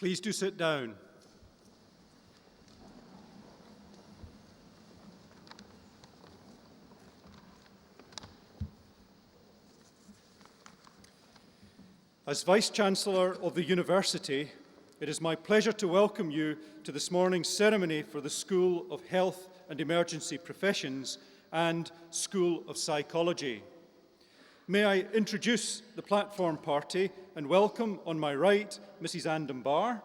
Please do sit down. As Vice-Chancellor of the University, it is my pleasure to welcome you to this morning's ceremony for the School of Health and Emergency Professions and School of Psychology. May I introduce the platform party and welcome on my right Mrs. Anne Dunbar,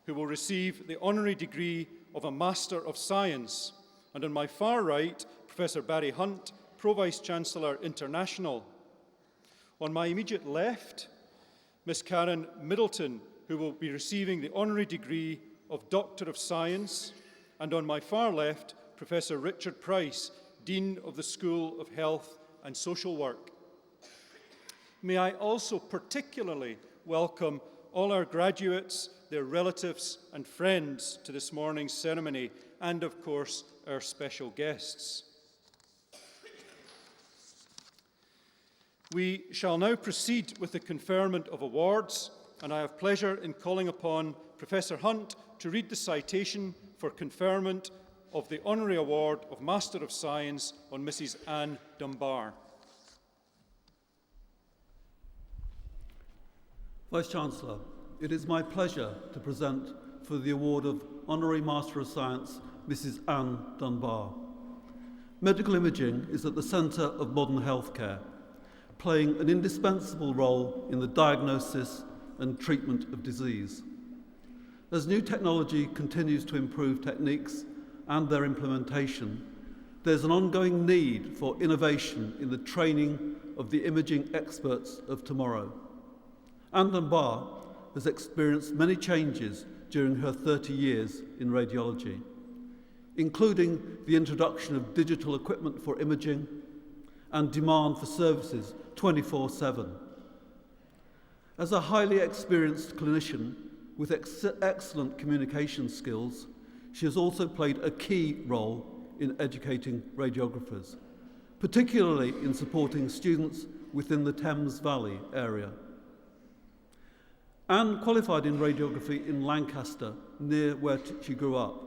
who will receive the honorary degree of a Master of Science, and on my far right Professor Barry Hunt, Pro-Vice-Chancellor International. On my immediate left, Miss Karen Middleton, who will be receiving the honorary degree of Doctor of Science, and on my far left, Professor Richard Price, Dean of the School of Health and Social Work. May I also particularly welcome all our graduates, their relatives and friends to this morning's ceremony, and of course, our special guests. We shall now proceed with the conferment of awards, and I have pleasure in calling upon Professor Hunt to read the citation for conferment of the Honorary Award of Master of Science on Mrs. Anne Dunbar. Vice-Chancellor, it is my pleasure to present for the award of Honorary Master of Science, Mrs. Anne Dunbar. Medical imaging is at the centre of modern healthcare, playing an indispensable role in the diagnosis and treatment of disease. As new technology continues to improve techniques and their implementation, there's an ongoing need for innovation in the training of the imaging experts of tomorrow. Anne Dunbar has experienced many changes during her 30 years in radiology, including the introduction of digital equipment for imaging and demand for services 24/7. As a highly experienced clinician with excellent communication skills, she has also played a key role in educating radiographers, particularly in supporting students within the Thames Valley area. Anne qualified in radiography in Lancaster, near where she grew up.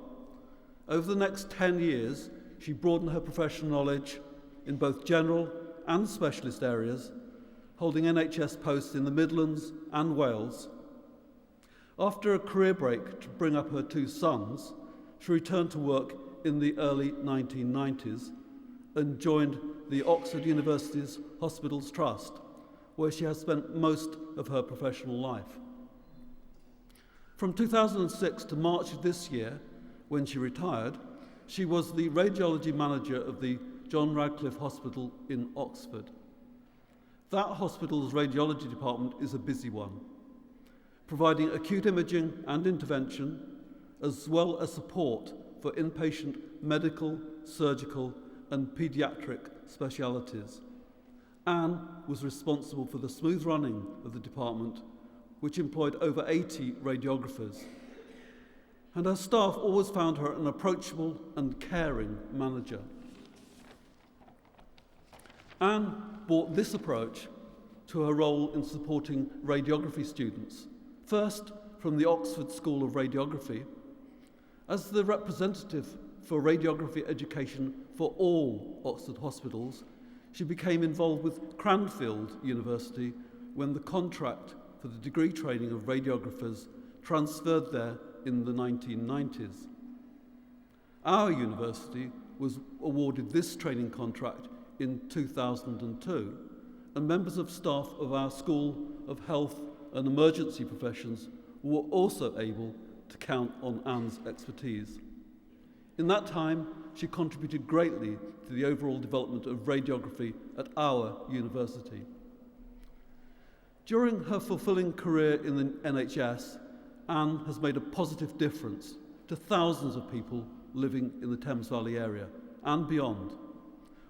Over the next 10 years, she broadened her professional knowledge in both general and specialist areas, holding NHS posts in the Midlands and Wales. After a career break to bring up her two sons, she returned to work in the early 1990s and joined the Oxford University's Hospitals Trust, where she has spent most of her professional life. From 2006 to March of this year, when she retired, she was the radiology manager of the John Radcliffe Hospital in Oxford. That hospital's radiology department is a busy one, providing acute imaging and intervention, as well as support for inpatient medical, surgical, and paediatric specialities. Anne was responsible for the smooth running of the department, which employed over 80 radiographers. And her staff always found her an approachable and caring manager. Anne brought this approach to her role in supporting radiography students, first from the Oxford School of Radiography. As the representative for radiography education for all Oxford hospitals, she became involved with Cranfield University when the contract for the degree training of radiographers transferred there in the 1990s. Our university was awarded this training contract in 2002, and members of staff of our School of Health and Emergency Professions were also able to count on Anne's expertise. In that time, she contributed greatly to the overall development of radiography at our university. During her fulfilling career in the NHS, Anne has made a positive difference to thousands of people living in the Thames Valley area and beyond.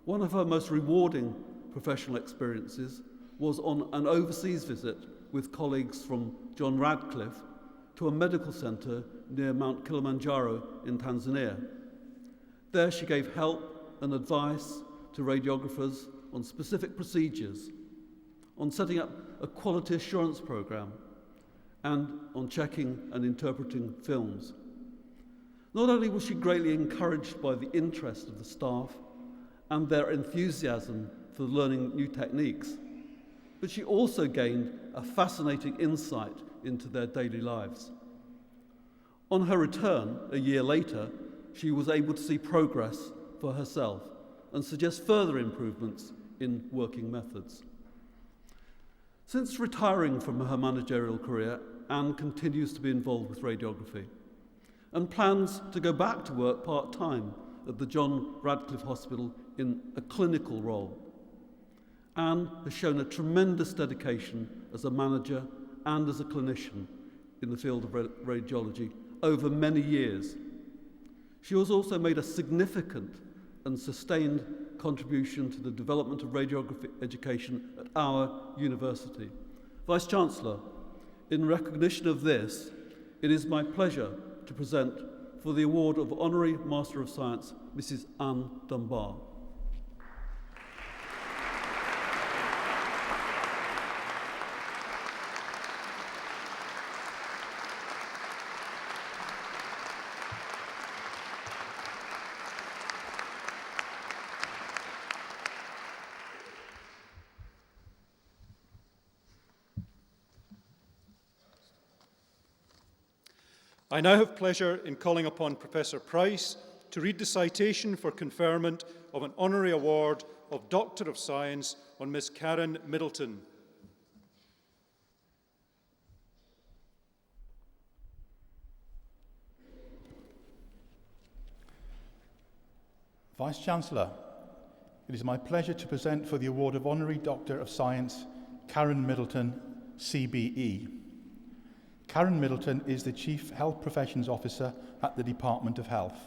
One of her most rewarding professional experiences was on an overseas visit with colleagues from John Radcliffe to a medical centre near Mount Kilimanjaro in Tanzania. There she gave help and advice to radiographers on specific procedures, on setting up a quality assurance programme, and on checking and interpreting films. Not only was she greatly encouraged by the interest of the staff and their enthusiasm for learning new techniques, but she also gained a fascinating insight into their daily lives. On her return, a year later, she was able to see progress for herself and suggest further improvements in working methods. Since retiring from her managerial career, Anne continues to be involved with radiography and plans to go back to work part-time at the John Radcliffe Hospital in a clinical role. Anne has shown a tremendous dedication as a manager and as a clinician in the field of radiology over many years. She has also made a significant and sustained contribution to the development of radiography education at our university. Vice-Chancellor, in recognition of this, it is my pleasure to present for the award of Honorary Master of Science, Mrs. Anne Dunbar. I now have pleasure in calling upon Professor Price to read the citation for conferment of an honorary award of Doctor of Science on Miss Karen Middleton. Vice-Chancellor, it is my pleasure to present for the award of Honorary Doctor of Science, Karen Middleton, CBE. Karen Middleton is the Chief Health Professions Officer at the Department of Health.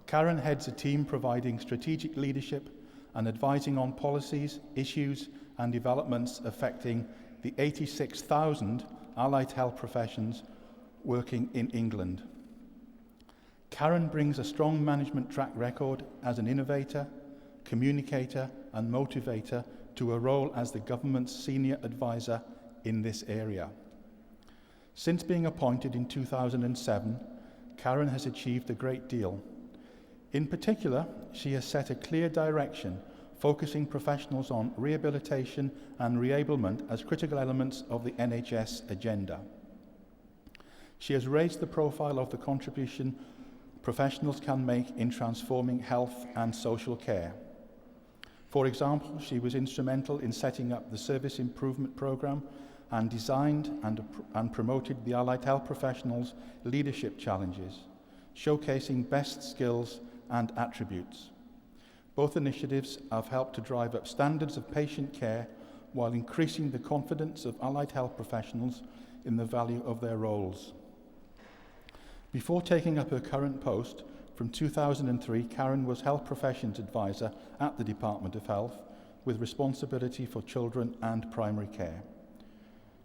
Karen heads a team providing strategic leadership and advising on policies, issues and developments affecting the 86,000 allied health professions working in England. Karen brings a strong management track record as an innovator, communicator and motivator to a role as the government's senior advisor in this area. Since being appointed in 2007, Karen has achieved a great deal. In particular, she has set a clear direction, focusing professionals on rehabilitation and reablement as critical elements of the NHS agenda. She has raised the profile of the contribution professionals can make in transforming health and social care. For example, she was instrumental in setting up the Service Improvement Programme and designed and promoted the Allied Health Professionals Leadership Challenges, showcasing best skills and attributes. Both initiatives have helped to drive up standards of patient care while increasing the confidence of allied health professionals in the value of their roles. Before taking up her current post, from 2003, Karen was Health Professions Advisor at the Department of Health, with responsibility for children and primary care.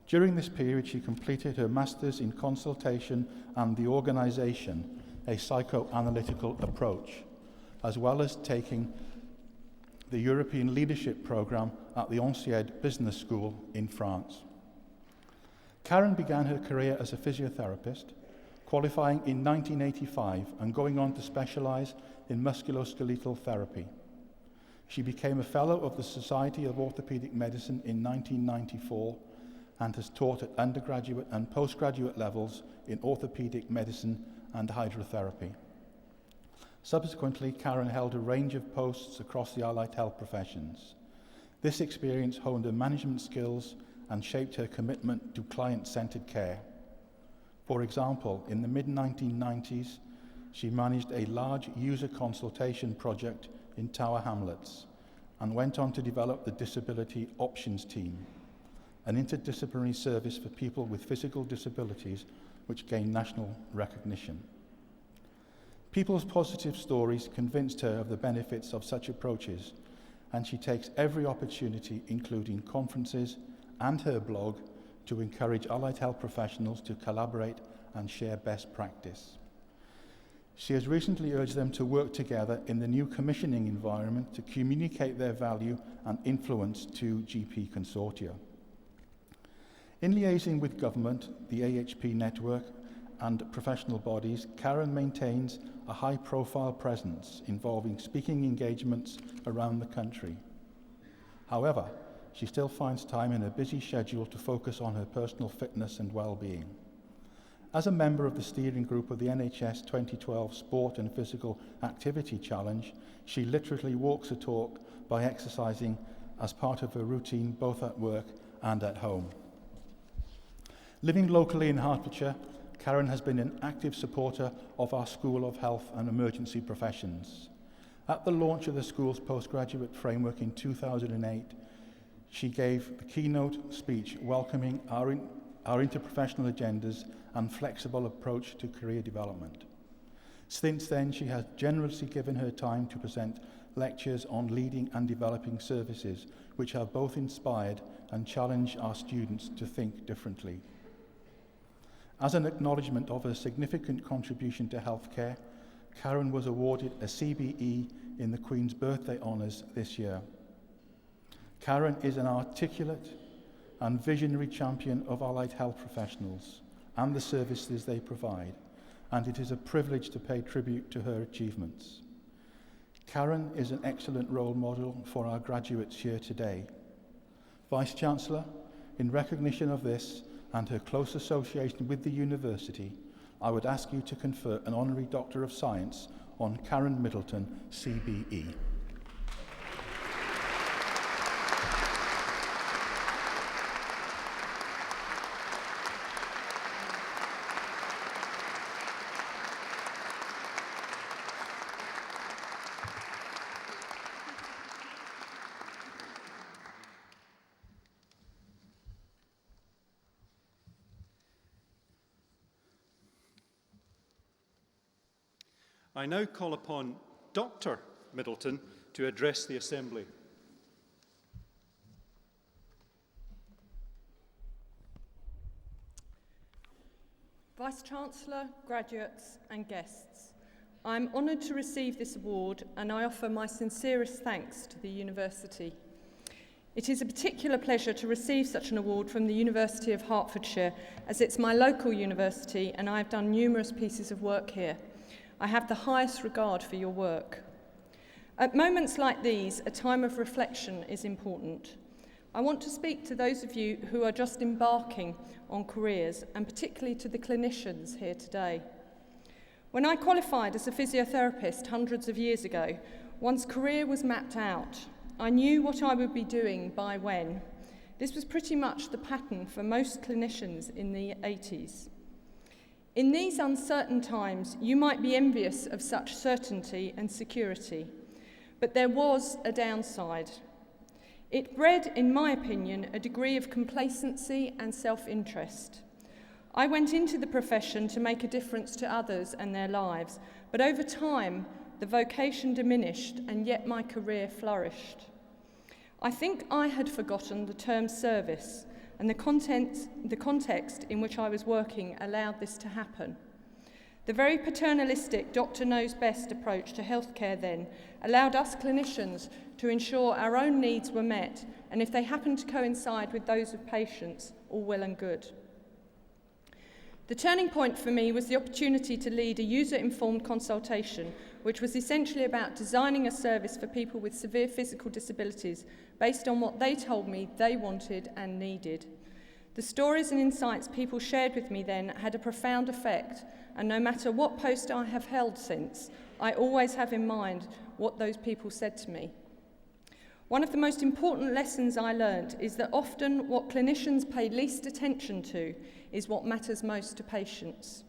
During this period, she completed her Masters in Consultation and the Organisation, a psychoanalytical approach, as well as taking the European Leadership Programme at the INSEAD Business School in France. Karen began her career as a physiotherapist, qualifying in 1985 and going on to specialise in musculoskeletal therapy. She became a Fellow of the Society of Orthopaedic Medicine in 1994 and has taught at undergraduate and postgraduate levels in orthopaedic medicine and hydrotherapy. Subsequently, Karen held a range of posts across the allied health professions. This experience honed her management skills and shaped her commitment to client-centred care. For example, in the mid-1990s, she managed a large user consultation project in Tower Hamlets and went on to develop the Disability Options Team, an interdisciplinary service for people with physical disabilities which gained national recognition. People's positive stories convinced her of the benefits of such approaches, and she takes every opportunity, including conferences and her blog, to encourage allied health professionals to collaborate and share best practice. She has recently urged them to work together in the new commissioning environment to communicate their value and influence to GP consortia. In liaising with government, the AHP network and professional bodies, Karen maintains a high-profile presence involving speaking engagements around the country. However, she still finds time in her busy schedule to focus on her personal fitness and well-being. As a member of the steering group of the NHS 2012 Sport and Physical Activity Challenge, she literally walks the talk by exercising as part of her routine both at work and at home. Living locally in Hertfordshire, Karen has been an active supporter of our School of Health and Emergency Professions. At the launch of the school's postgraduate framework in 2008, she gave the keynote speech welcoming our interprofessional agendas and flexible approach to career development. Since then, she has generously given her time to present lectures on leading and developing services, which have both inspired and challenged our students to think differently. As an acknowledgement of her significant contribution to healthcare, Karen was awarded a CBE in the Queen's Birthday Honours this year. Karen is an articulate and visionary champion of allied health professionals and the services they provide, and it is a privilege to pay tribute to her achievements. Karen is an excellent role model for our graduates here today. Vice-Chancellor, in recognition of this and her close association with the university, I would ask you to confer an Honorary Doctor of Science on Karen Middleton, CBE. I now call upon Dr. Middleton to address the Assembly. Vice-Chancellor, graduates and guests, I am honoured to receive this award and I offer my sincerest thanks to the University. It is a particular pleasure to receive such an award from the University of Hertfordshire, as it's my local university and I have done numerous pieces of work here. I have the highest regard for your work. At moments like these, a time of reflection is important. I want to speak to those of you who are just embarking on careers, and particularly to the clinicians here today. When I qualified as a physiotherapist hundreds of years ago, one's career was mapped out. I knew what I would be doing by when. This was pretty much the pattern for most clinicians in the 80s. In these uncertain times, you might be envious of such certainty and security, but there was a downside. It bred, in my opinion, a degree of complacency and self-interest. I went into the profession to make a difference to others and their lives, but over time, the vocation diminished and yet my career flourished. I think I had forgotten the term service, and the context in which I was working allowed this to happen. The very paternalistic doctor knows best approach to healthcare then allowed us clinicians to ensure our own needs were met, and if they happened to coincide with those of patients, all well and good. The turning point for me was the opportunity to lead a user-informed consultation, which was essentially about designing a service for people with severe physical disabilities based on what they told me they wanted and needed. The stories and insights people shared with me then had a profound effect, and no matter what post I have held since, I always have in mind what those people said to me. One of the most important lessons I learned is that often what clinicians pay least attention to is what matters most to patients.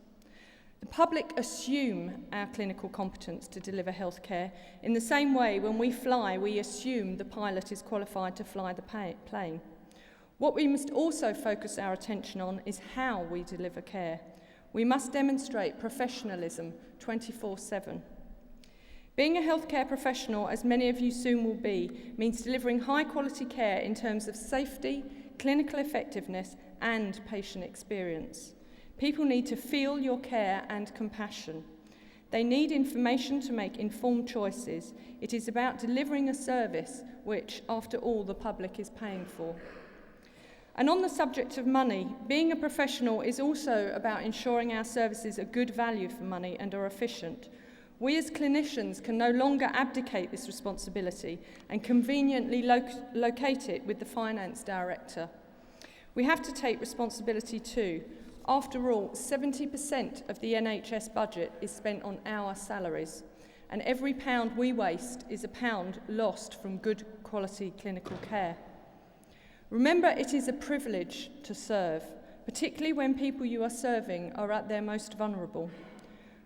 The public assume our clinical competence to deliver healthcare. In the same way, when we fly, we assume the pilot is qualified to fly the plane. What we must also focus our attention on is how we deliver care. We must demonstrate professionalism 24/7. Being a healthcare professional, as many of you soon will be, means delivering high-quality care in terms of safety, clinical effectiveness, and patient experience. People need to feel your care and compassion. They need information to make informed choices. It is about delivering a service which, after all, the public is paying for. And on the subject of money, being a professional is also about ensuring our services are good value for money and are efficient. We as clinicians can no longer abdicate this responsibility and conveniently locate it with the finance director. We have to take responsibility too. After all, 70% of the NHS budget is spent on our salaries, and every pound we waste is a pound lost from good quality clinical care. Remember, it is a privilege to serve, particularly when people you are serving are at their most vulnerable.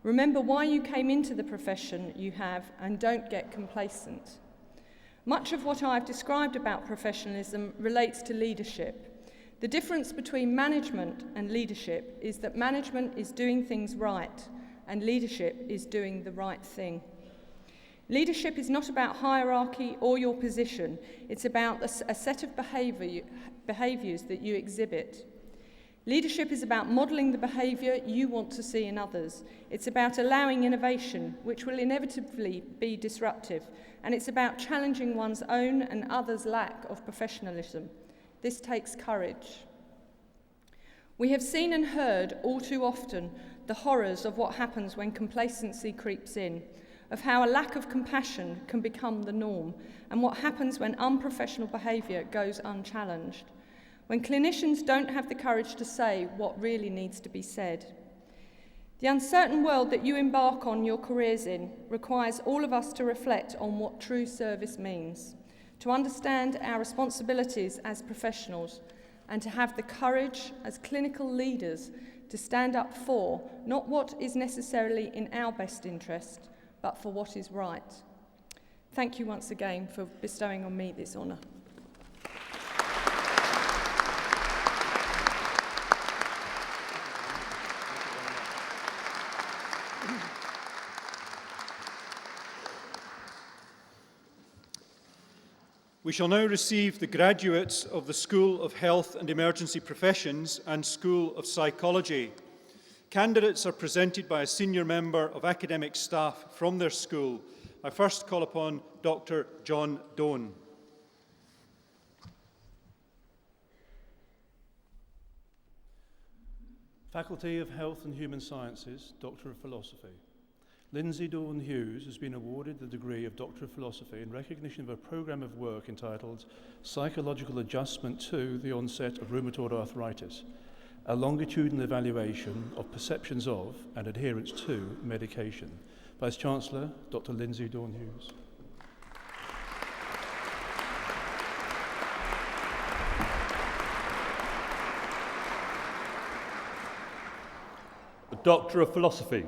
Remember why you came into the profession you have, and don't get complacent. Much of what I've described about professionalism relates to leadership. The difference between management and leadership is that management is doing things right, and leadership is doing the right thing. Leadership is not about hierarchy or your position. It's about a set of behaviours that you exhibit. Leadership is about modelling the behaviour you want to see in others. It's about allowing innovation, which will inevitably be disruptive. And it's about challenging one's own and others' lack of professionalism. This takes courage. We have seen and heard all too often the horrors of what happens when complacency creeps in, of how a lack of compassion can become the norm, and what happens when unprofessional behaviour goes unchallenged, when clinicians don't have the courage to say what really needs to be said. The uncertain world that you embark on your careers in requires all of us to reflect on what true service means, to understand our responsibilities as professionals, and to have the courage as clinical leaders to stand up for not what is necessarily in our best interest, but for what is right. Thank you once again for bestowing on me this honour. We shall now receive the graduates of the School of Health and Emergency Professions and School of Psychology. Candidates are presented by a senior member of academic staff from their school. I first call upon Dr. John Doan. Faculty of Health and Human Sciences, Doctor of Philosophy. Lindsay Dawn-Hughes has been awarded the degree of Doctor of Philosophy in recognition of a programme of work entitled Psychological Adjustment to the Onset of Rheumatoid Arthritis, a longitudinal evaluation of perceptions of and adherence to medication. Vice-Chancellor, Dr. Lindsay Dawn-Hughes. Doctor of Philosophy.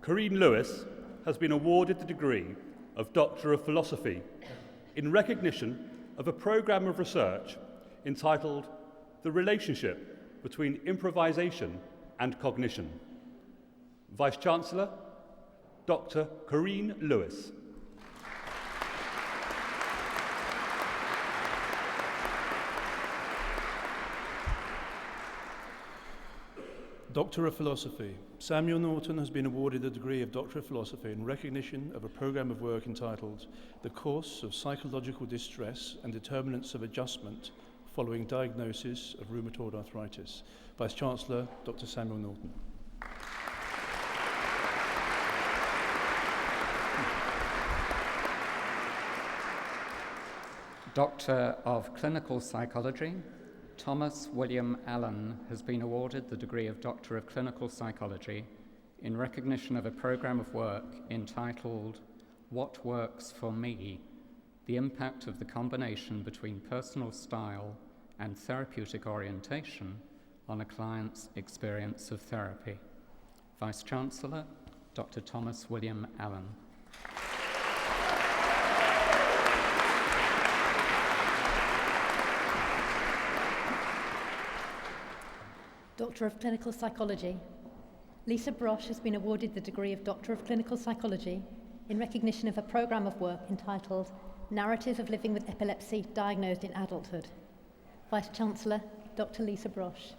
Corinne Lewis has been awarded the degree of Doctor of Philosophy in recognition of a programme of research entitled The Relationship Between Improvisation and Cognition. Vice-Chancellor, Dr. Corinne Lewis. Doctor of Philosophy. Samuel Norton has been awarded the degree of Doctor of Philosophy in recognition of a programme of work entitled The Course of Psychological Distress and Determinants of Adjustment Following Diagnosis of Rheumatoid Arthritis. Vice-Chancellor, Dr. Samuel Norton. Doctor of Clinical Psychology. Thomas William Allen has been awarded the degree of Doctor of Clinical Psychology in recognition of a programme of work entitled What Works for Me? The Impact of the Combination Between Personal Style and Therapeutic Orientation on a Client's Experience of Therapy. Vice-Chancellor, Dr. Thomas William Allen. Doctor of Clinical Psychology. Lisa Brosh has been awarded the degree of Doctor of Clinical Psychology in recognition of a programme of work entitled Narrative of Living with Epilepsy Diagnosed in Adulthood. Vice-Chancellor, Dr. Lisa Brosh.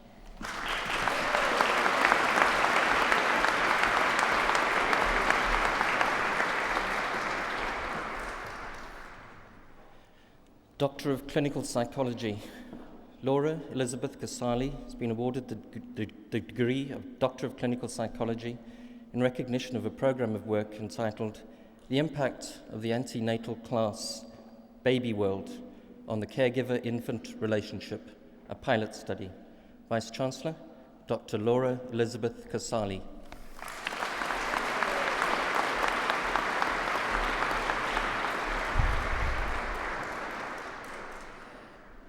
Doctor of Clinical Psychology. Laura Elizabeth Casali has been awarded the degree of Doctor of Clinical Psychology in recognition of a program of work entitled The Impact of the Antenatal Class Baby World on the Caregiver-Infant Relationship, a Pilot Study. Vice-Chancellor, Dr. Laura Elizabeth Casali.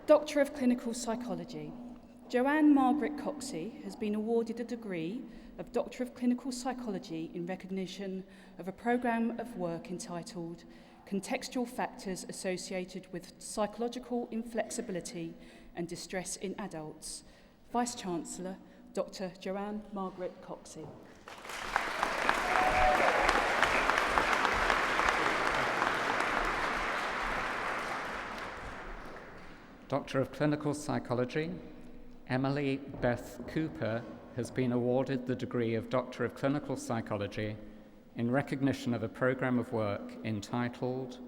Doctor of Clinical Psychology. Joanne Margaret Coxey has been awarded a degree of Doctor of Clinical Psychology in recognition of a programme of work entitled Contextual Factors Associated with Psychological Inflexibility and Distress in Adults. Vice-Chancellor, Dr. Joanne Margaret Coxey. Doctor of Clinical Psychology, Emily Beth Cooper has been awarded the degree of Doctor of Clinical Psychology in recognition of a programme of work entitled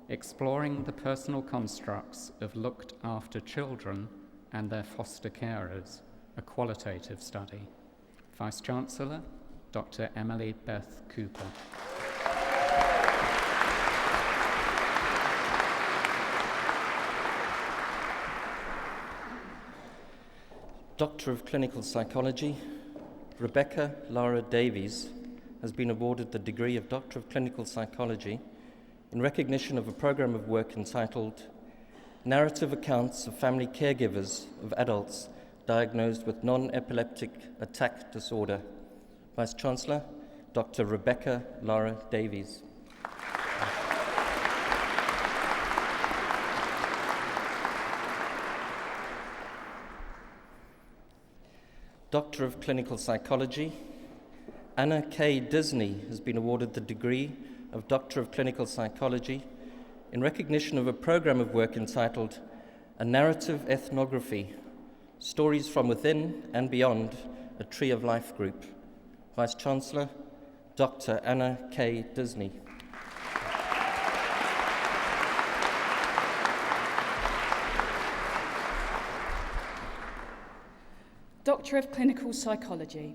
Exploring the Personal Constructs of Looked After Children and Their Foster Carers, a Qualitative Study. Vice-Chancellor, Dr. Emily Beth Cooper. Doctor of Clinical Psychology, Rebecca Lara Davies has been awarded the degree of Doctor of Clinical Psychology in recognition of a program of work entitled Narrative Accounts of Family Caregivers of Adults Diagnosed with Non-Epileptic Attack Disorder. Vice-Chancellor, Dr. Rebecca Lara Davies. Doctor of Clinical Psychology, Anna K. Disney has been awarded the degree of Doctor of Clinical Psychology in recognition of a program of work entitled A Narrative Ethnography, Stories from Within and Beyond a Tree of Life Group. Vice-Chancellor, Dr. Anna K. Disney. Doctor of Clinical Psychology.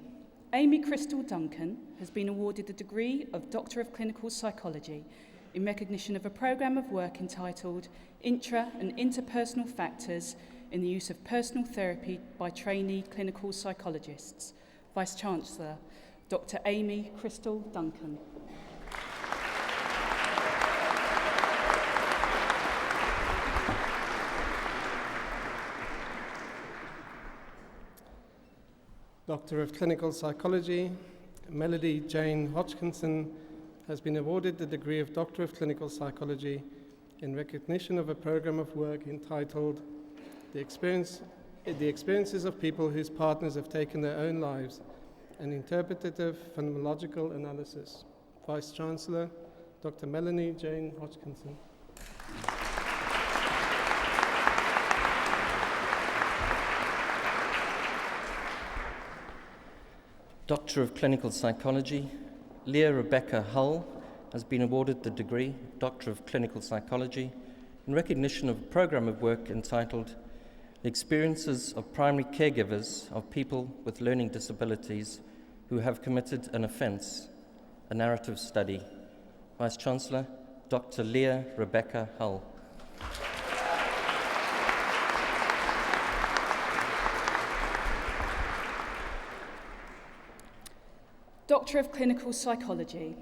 Amy Crystal Duncan has been awarded the degree of Doctor of Clinical Psychology in recognition of a programme of work entitled Intra- and Interpersonal Factors in the Use of Personal Therapy by Trainee Clinical Psychologists. Vice-Chancellor, Dr. Amy Crystal Duncan. Doctor of Clinical Psychology, Melody Jane Hodgkinson has been awarded the degree of Doctor of Clinical Psychology in recognition of a program of work entitled The Experiences of People Whose Partners Have Taken Their Own Lives, an Interpretative Phenomenological Analysis. Vice-Chancellor, Dr. Melanie Jane Hodgkinson. Doctor of Clinical Psychology, Leah Rebecca Hull has been awarded the degree Doctor of Clinical Psychology in recognition of a program of work entitled The Experiences of Primary Caregivers of People with Learning Disabilities Who Have Committed an Offence, a Narrative Study. Vice-Chancellor, Dr. Leah Rebecca Hull. Doctor of Clinical Psychology.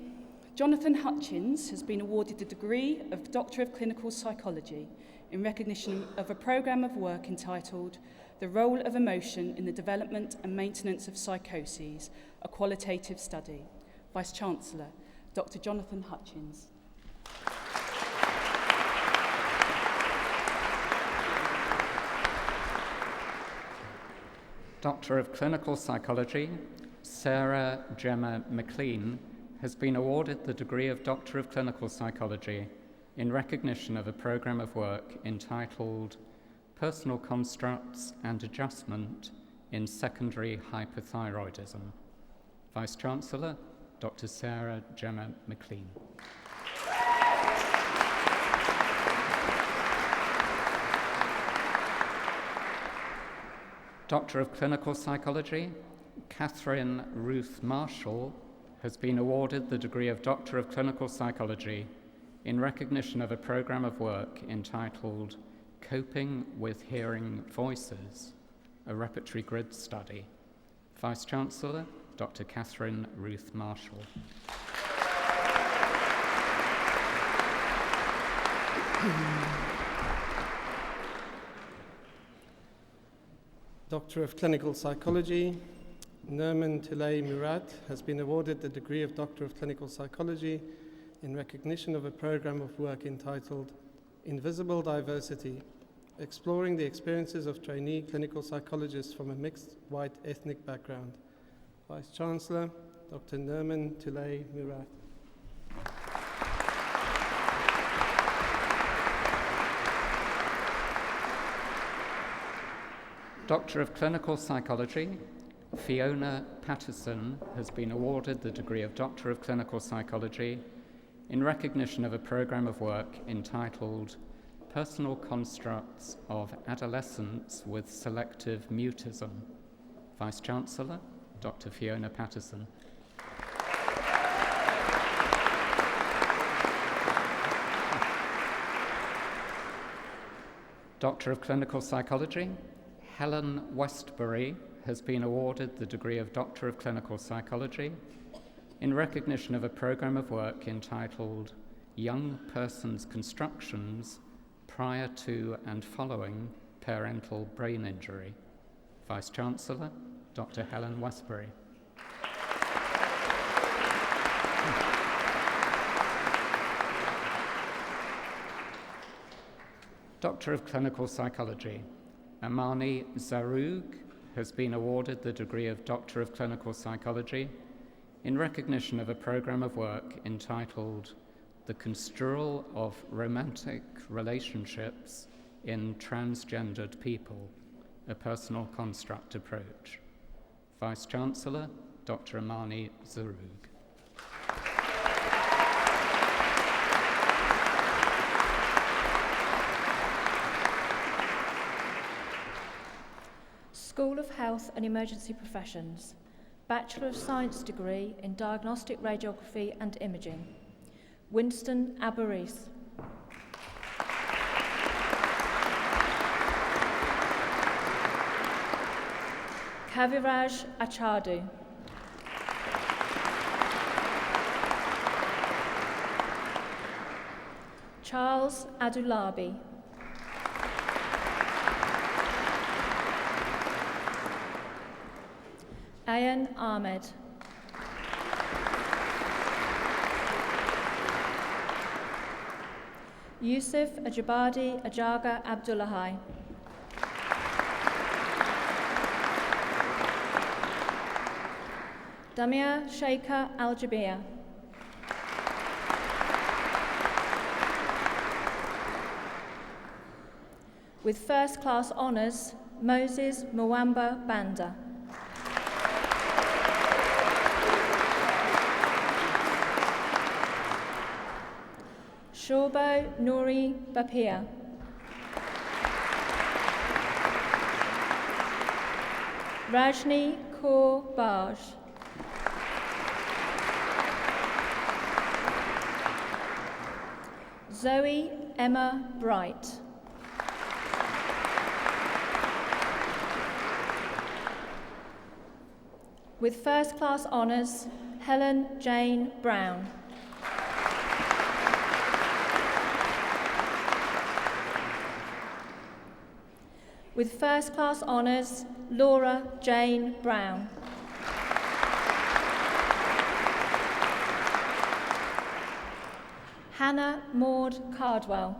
Jonathan Hutchins has been awarded the degree of Doctor of Clinical Psychology in recognition of a programme of work entitled The Role of Emotion in the Development and Maintenance of Psychoses, a Qualitative Study. Vice-Chancellor, Dr. Jonathan Hutchins. Doctor of Clinical Psychology, Sarah Gemma McLean has been awarded the degree of Doctor of Clinical Psychology in recognition of a programme of work entitled Personal Constructs and Adjustment in Secondary Hypothyroidism. Vice-Chancellor, Dr. Sarah Gemma McLean. Doctor of Clinical Psychology, Catherine Ruth Marshall has been awarded the degree of Doctor of Clinical Psychology in recognition of a programme of work entitled Coping with Hearing Voices, a repertory grid study. Vice-Chancellor, Dr. Catherine Ruth Marshall. Doctor of Clinical Psychology, Nerman Tulay Murat has been awarded the degree of Doctor of Clinical Psychology in recognition of a programme of work entitled Invisible Diversity, exploring the experiences of trainee clinical psychologists from a mixed white ethnic background. Vice-Chancellor, Dr. Nerman Tulay Murat. Doctor of Clinical Psychology, Fiona Patterson has been awarded the degree of Doctor of Clinical Psychology in recognition of a programme of work entitled Personal Constructs of Adolescents with Selective Mutism. Vice-Chancellor, Dr. Fiona Patterson. Doctor of Clinical Psychology, Helen Westbury has been awarded the degree of Doctor of Clinical Psychology in recognition of a programme of work entitled Young Persons' Constructions Prior to and Following Parental Brain Injury. Vice-Chancellor, Dr. Helen Westbury. Doctor of Clinical Psychology, Amani Zaroug has been awarded the degree of Doctor of Clinical Psychology in recognition of a programme of work entitled The Construal of Romantic Relationships in Transgendered People, a Personal Construct Approach. Vice-Chancellor, Dr. Amani Zaroug. School of Health and Emergency Professions, Bachelor of Science degree in Diagnostic Radiography and Imaging, Winston Abaris. Kaviraj Achadu. Charles Adulabi. Ayan Ahmed. Yusuf Ajabadi Ajaga Abdullahi. Damia Sheikha Al-Jabia. With first class honours, Moses Mwamba Banda. Shobo Nouri Bapia. Rajni Kaur Baj. Zoe Emma Bright. With first class honours, Helen Jane Brown. With first class honours, Laura Jane Brown. Hannah Maud Cardwell.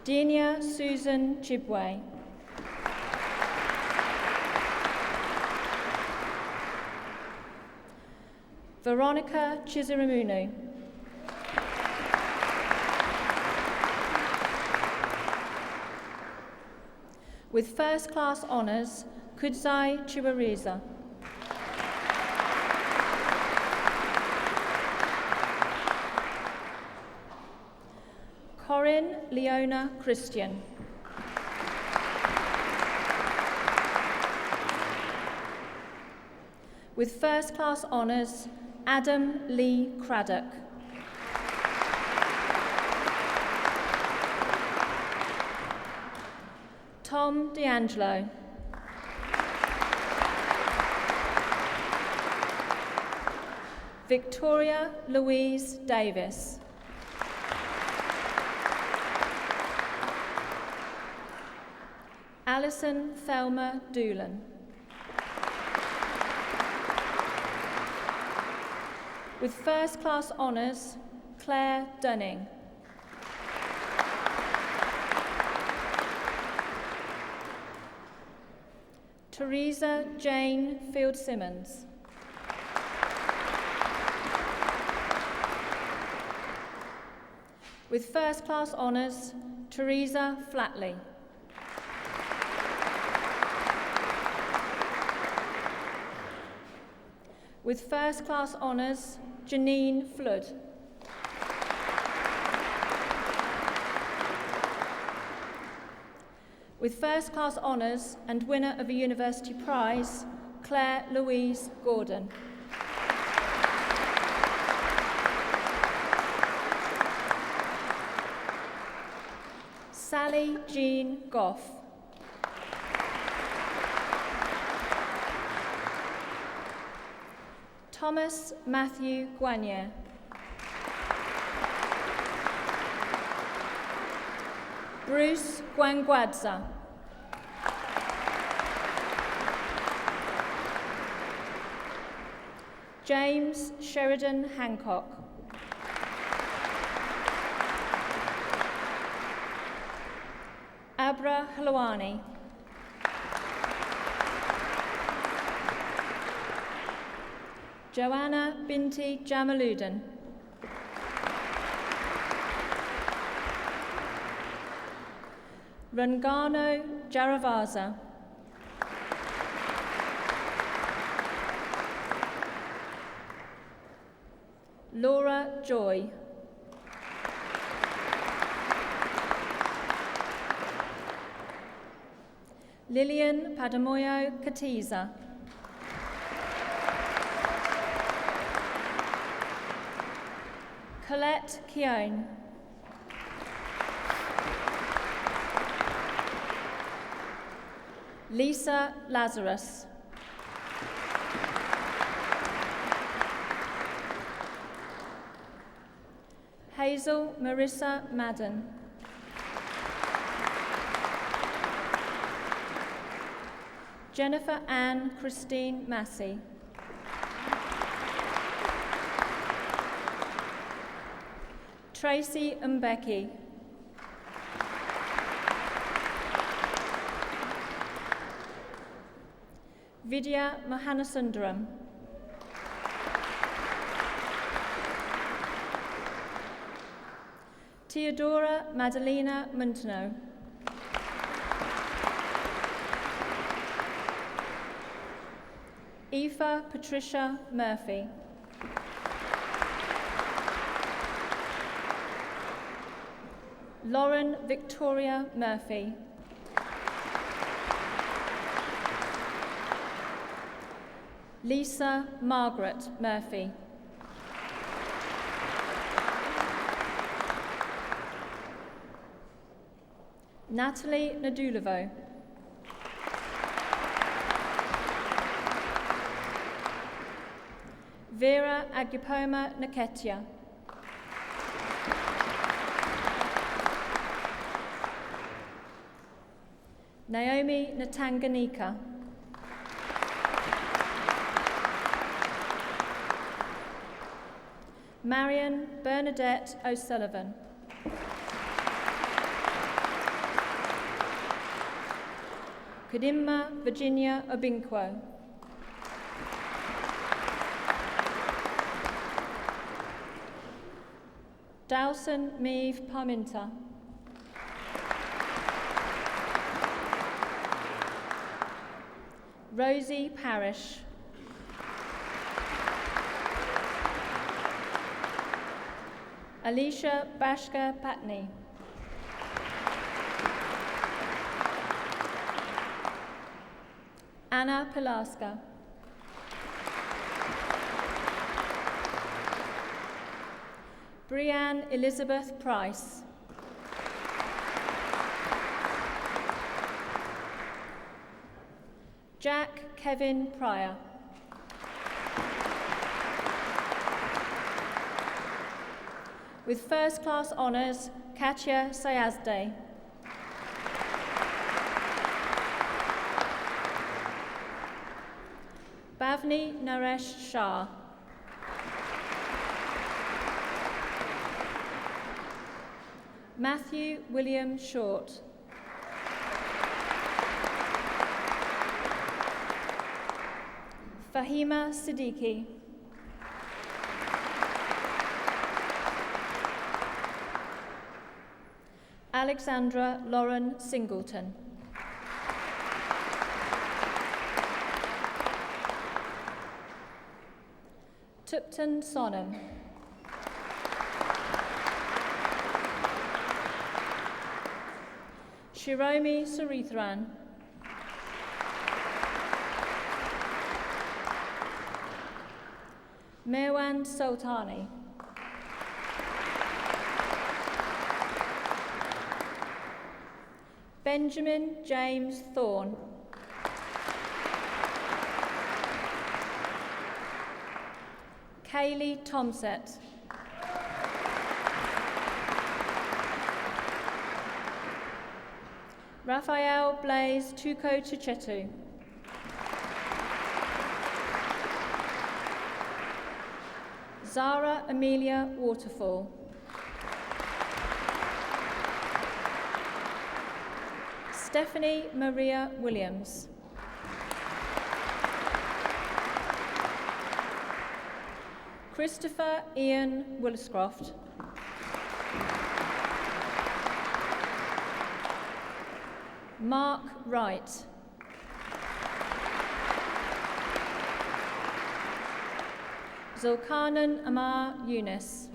Denia Susan Chibwe. Veronica Chiziramunu. With first class honours, Kudzai Chiwariza. Corinne Leona Christian. With first-class honours, Adam Lee Craddock. Tom D'Angelo. Victoria Louise Davis. Alison Thelma Doolan. With first-class honours, Claire Dunning. Teresa Jane Field-Simmons. With first-class honours, Teresa Flatley. With first-class honours, Janine Flood. With first-class honours and winner of a university prize, Claire Louise Gordon. Sally Jean Goff. Thomas Matthew Guanier. Bruce Gwangwadza. James Sheridan Hancock. Abra Halwani. Joanna Binti Jamaluddin. Rangano Jaravaza. Laura Joy. Lillian Padamoyo Katiza. Colette Keown. Lisa Lazarus. Hazel Marissa Madden. Jennifer Ann Christine Massey. Tracy Mbeki. Vidya Mahanasundaram. Theodora Madalena Montano. Aoife Patricia Murphy. Lauren Victoria Murphy. Lisa Margaret Murphy. Natalie Nadulovo. Vera Agupoma Naketia. Naomi Natanganika. Marion Bernadette O'Sullivan. Kadimma Virginia Obinkwo. Dawson Meave Parminta. Rosie Parish. Alicia Bashka Patney. Anna Pilarska. Brianne Elizabeth Price. Jack Kevin Pryor. With first class honours, Katya Sayazde. Bhavni Naresh Shah. Matthew William Short. Fahima Siddiqui. Alexandra Lauren Singleton. Tupton Sonam. Shiromi Sarithran. Mewan Sultani. Benjamin James Thorne. Kaylee Tomset. Raphael Blaise Tuko Tuchetu. Zara Amelia Waterfall. Stephanie Maria Williams. Christopher Ian Williscroft. Mark Wright. Zulkarnan Amar Yunus.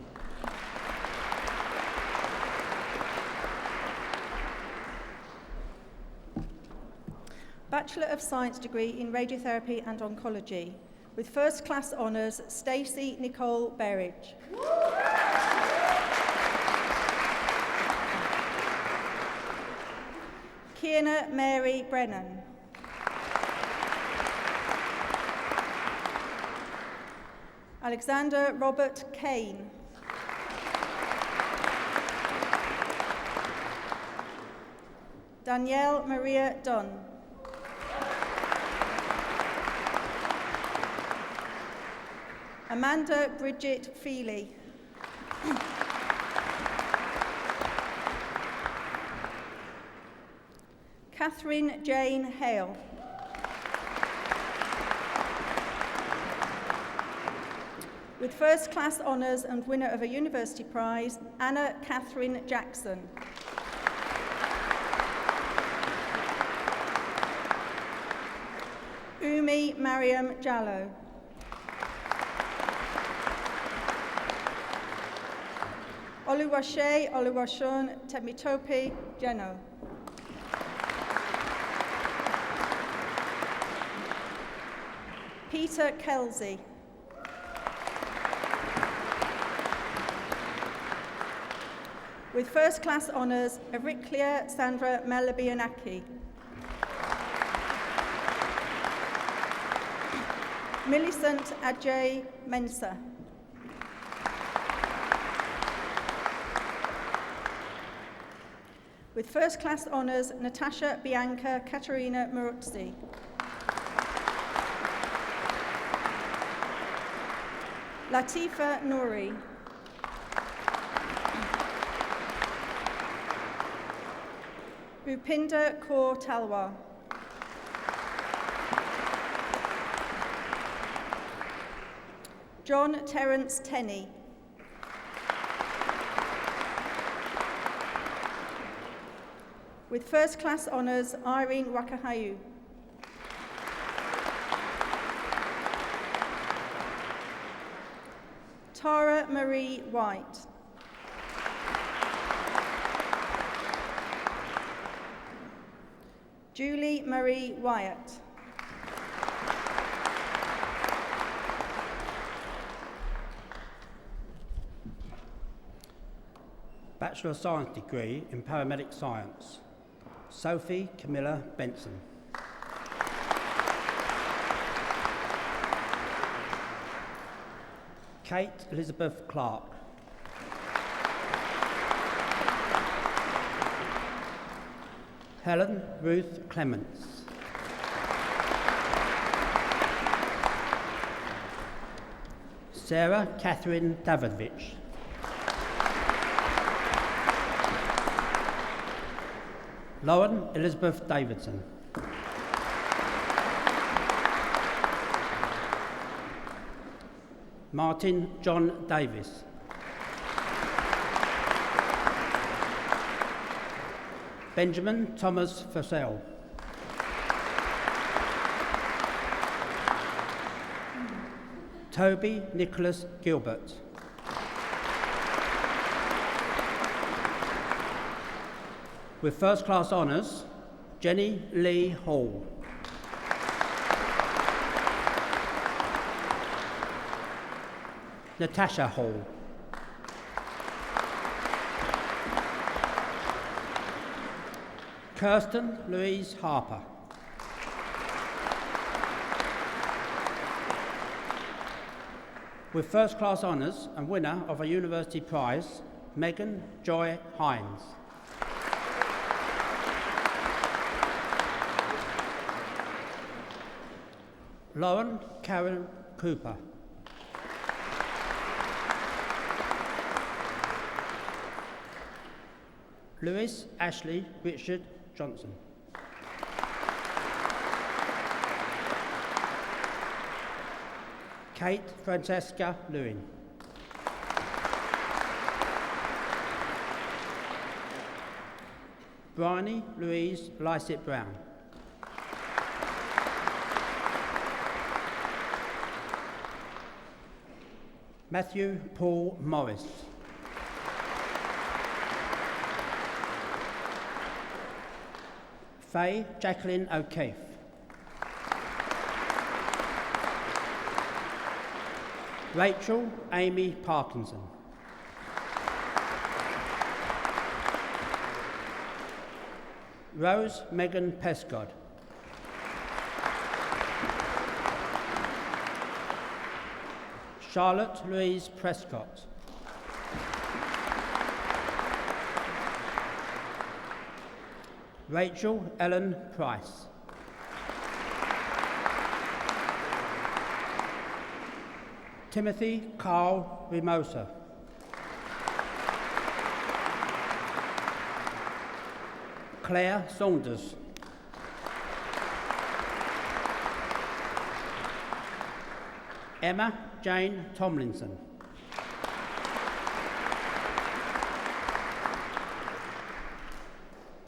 Bachelor of Science degree in Radiotherapy and Oncology, with first class honours, Stacey Nicole Berridge. Kierna Mary Brennan. Alexander Robert Kane. Danielle Maria Dunn. Amanda Bridget Feely. Catherine Jane Hale. With first class honours and winner of a university prize, Anna Catherine Jackson. Umi Mariam Jallo. Oluwase Oluwaseun Temitope Jeno. Peter Kelsey. With first class honours, Ericlia Sandra Melabianaki. Millicent Ajay Mensa. With first class honours, Natasha Bianca Katerina Maruzzi. Latifa Nouri. Rupinder Kaur Talwar. John Terence Tenney. With first class honours, Irene Wakahayu. Tara Marie White. Julie Marie Wyatt. Bachelor of Science degree in Paramedic Science, Sophie Camilla Benson. Kate Elizabeth Clark. Helen Ruth Clements. Sarah Catherine Davidovich. Lauren Elizabeth Davidson. Martin John Davis. Benjamin Thomas Fussell. Toby Nicholas Gilbert. With first class honours, Jenny Lee Hall. Natasha Hall. Kirsten Louise Harper. With first class honours and winner of a university prize, Megan Joy Hines. Lauren Karen Cooper. Lewis Ashley Richard Johnson. Kate Francesca Lewin. Bryony Louise Lysett Brown. Matthew Paul Morris. Faye Jacqueline O'Keefe. Rachel Amy Parkinson. Rose Megan Pescod. Charlotte Louise Prescott. Rachel Ellen Price. Timothy Carl Rimosa. Claire Saunders. Emma Jane Tomlinson.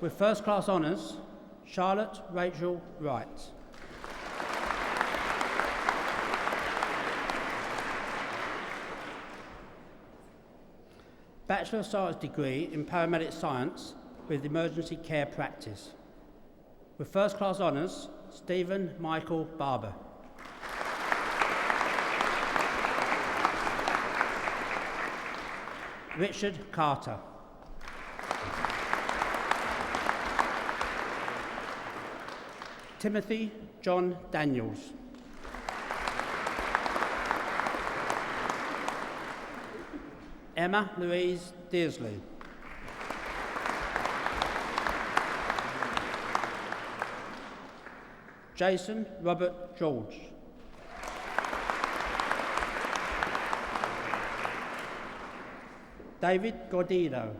With first class honours, Charlotte Rachel Wright. Bachelor of Science degree in Paramedic Science with Emergency Care Practice. With first class honours, Stephen Michael Barber. Richard Carter. Timothy John Daniels. Emma Louise Dearsley. Jason Robert George. David Gordillo.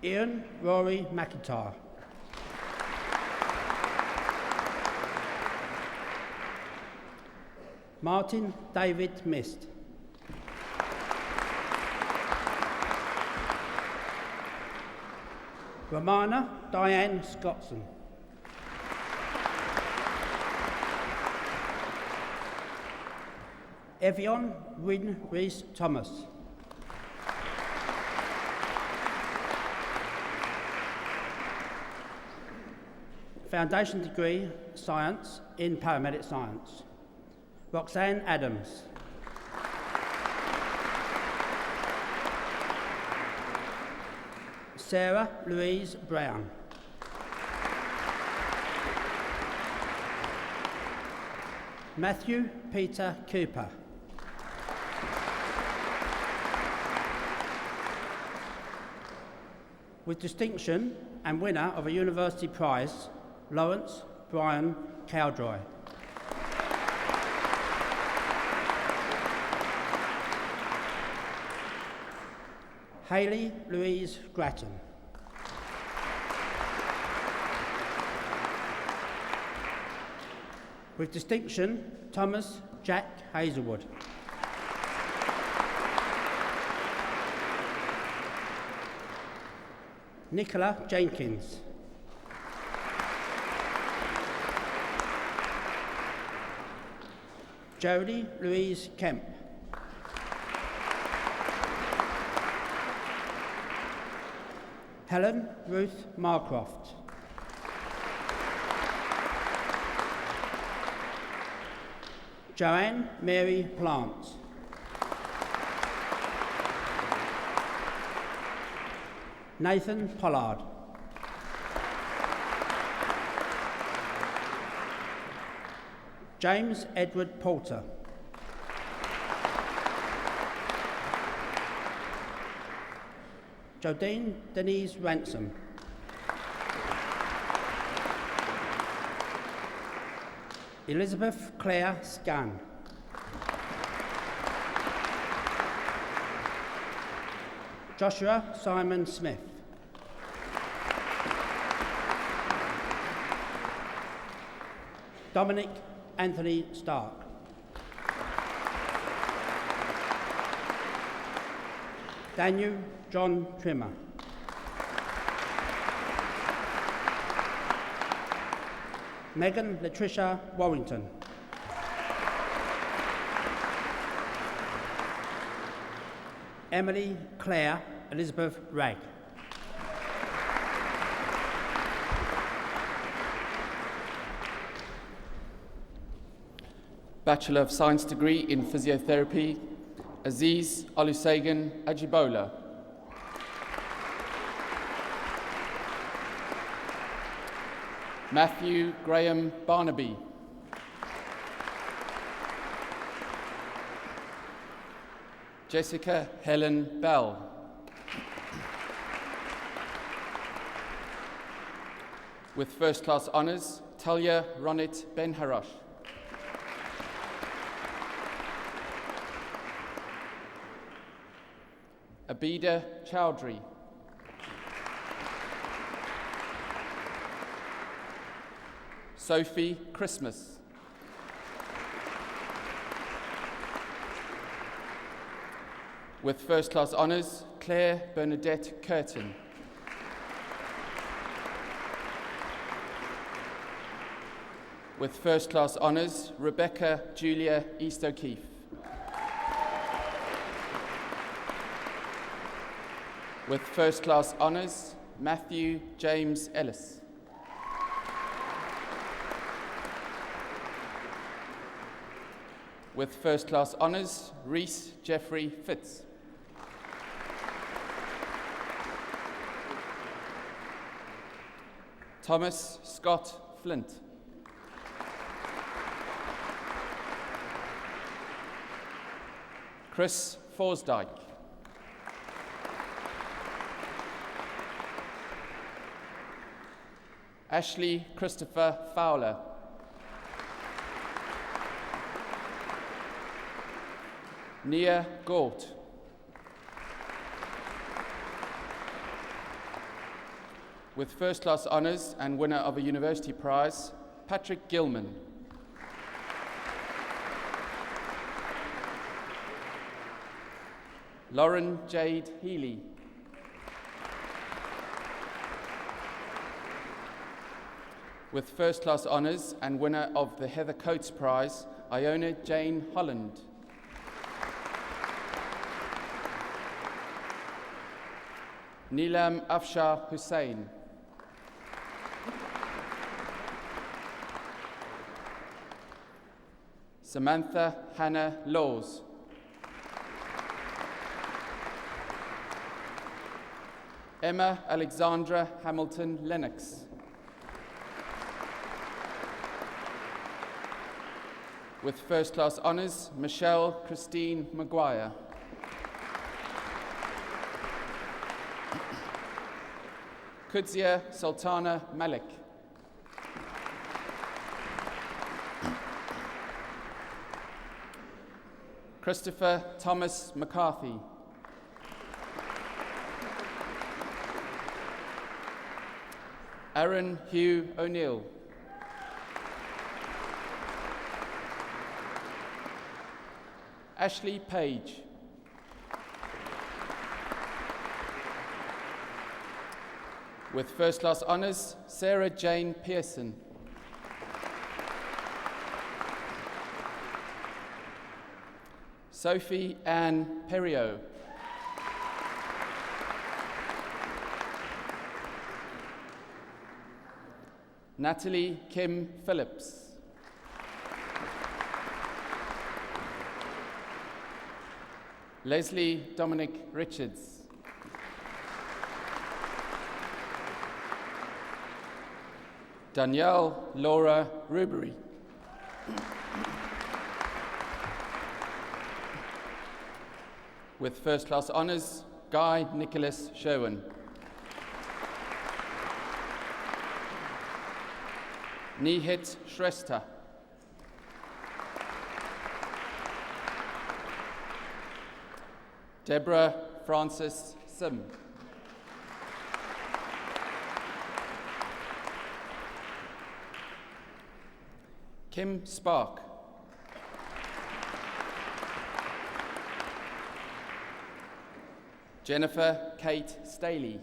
Ian Rory McIntyre. Martin David Mist. Romana Diane Scottson. Evian Wynne Rees Thomas. Foundation degree, Science in Paramedic Science. Roxanne Adams. Sarah Louise Brown. Matthew Peter Cooper. With distinction and winner of a university prize, Lawrence Brian Cowdroy. Hayley Louise Grattan. With distinction, Thomas Jack Hazelwood. Nicola Jenkins. Jodie Louise Kemp. Helen Ruth Marcroft. Joanne Mary Plant. Nathan Pollard. James Edward Porter. Jodine Denise Ransom. Elizabeth Claire Scan. Joshua Simon Smith. Dominic Anthony Stark. Daniel John Trimmer. Megan Latricia Warrington. Emily Claire Elizabeth Ragg. Bachelor of Science degree in Physiotherapy, Aziz Olusegun Ajibola. Matthew Graham Barnaby. Jessica Helen Bell. With first class honours, Talia Ronit Benharosh. Abida Chowdhury. Sophie Christmas. With first class honours, Claire Bernadette Curtin. With first class honours, Rebecca Julia East O'Keefe. With first class honours, Matthew James Ellis. With first class honours, Rhys Jeffrey Fitz. Thomas Scott Flint. Chris Forsdyke. Ashley Christopher Fowler. Nia Gort. With first class honours and winner of a university prize, Patrick Gilman. Lauren Jade Healy. With first class honours and winner of the Heather Coates Prize, Iona Jane Holland. Neelam Afshar Hussain. Samantha Hannah Laws. Emma Alexandra Hamilton Lennox. With first class honours, Michelle Christine Maguire. Kudzia Sultana Malik. Christopher Thomas McCarthy. Aaron Hugh O'Neill. Ashley Page. With first class honours, Sarah Jane Pearson. Sophie Ann Perriot. Natalie Kim Phillips. Leslie Dominic Richards. Danielle Laura Rubery. With first class honours, Guy Nicholas Sherwin. Nihit Shrestha. Deborah Francis Sim. Kim Spark. Jennifer Kate Staley.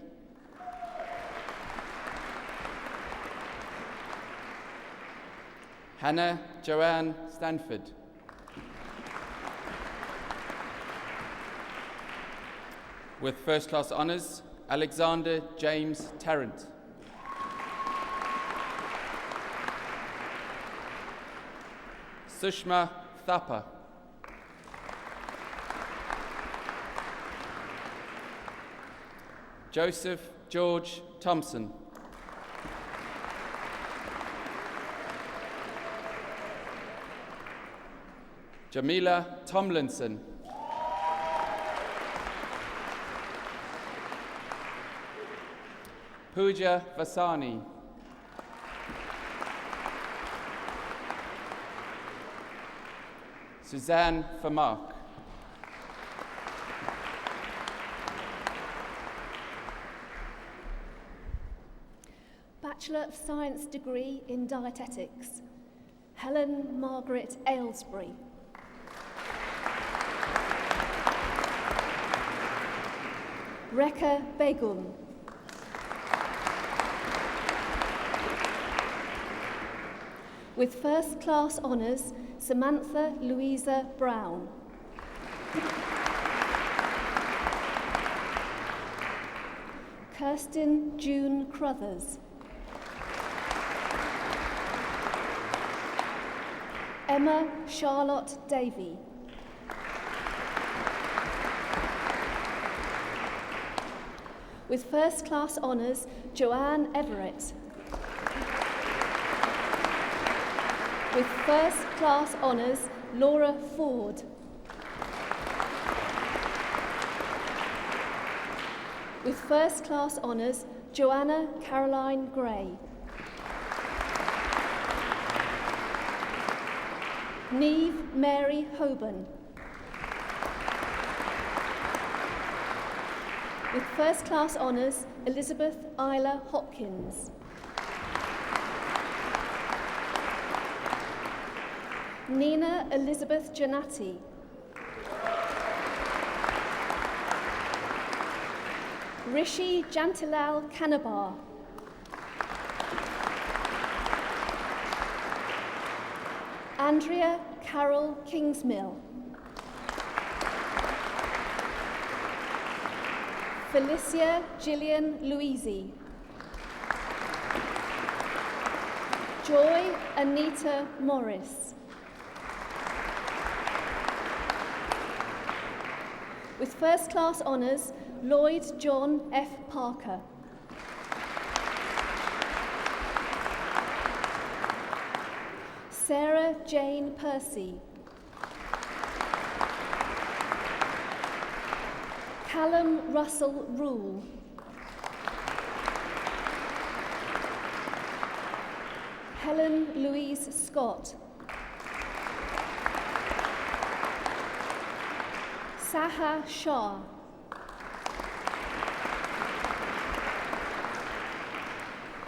Hannah Joanne Stanford. With first class honours, Alexander James Tarrant. Sushma Thapa. Joseph George Thompson. Jamila Tomlinson. Pooja Vasani. Suzanne Famark. Bachelor of Science degree in Dietetics, Helen Margaret Aylesbury. Rekha Begum. With first class honours, Samantha Louisa Brown. Kirsten June Crothers. Emma Charlotte Davey. With first class honours, Joanne Everett. With first class honours, Laura Ford. With first class honours, Joanna Caroline Gray. Neve Mary Hoban. With first class honours, Elizabeth Isla Hopkins. Nina Elizabeth Janati. Rishi Jantilal Kanabar. Andrea Carol Kingsmill. Felicia Gillian Louisi. Joy Anita Morris. With first class honours, Lloyd John F. Parker. Sarah Jane Percy. Callum Russell Rule. Helen Louise Scott. Saha Shah.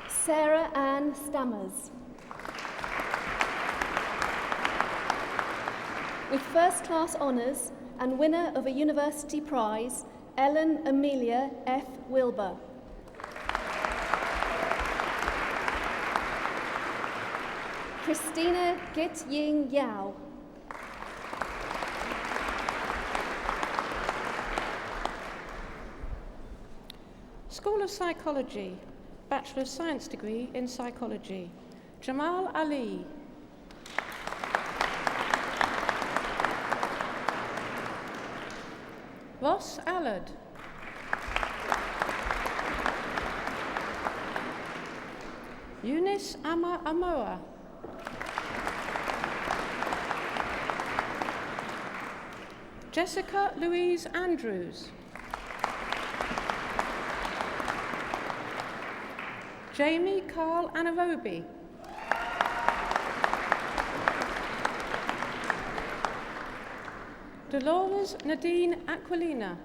Sarah Ann Stammers. With first class honours and winner of a university prize, Ellen Amelia F. Wilbur. Christina Git Ying Yao. School of Psychology, Bachelor of Science degree in Psychology, Jamal Ali. Ross Allard. Eunice Amoa. Jessica Louise Andrews. Jamie Carl Anarobi. Dolores Nadine Aquilina.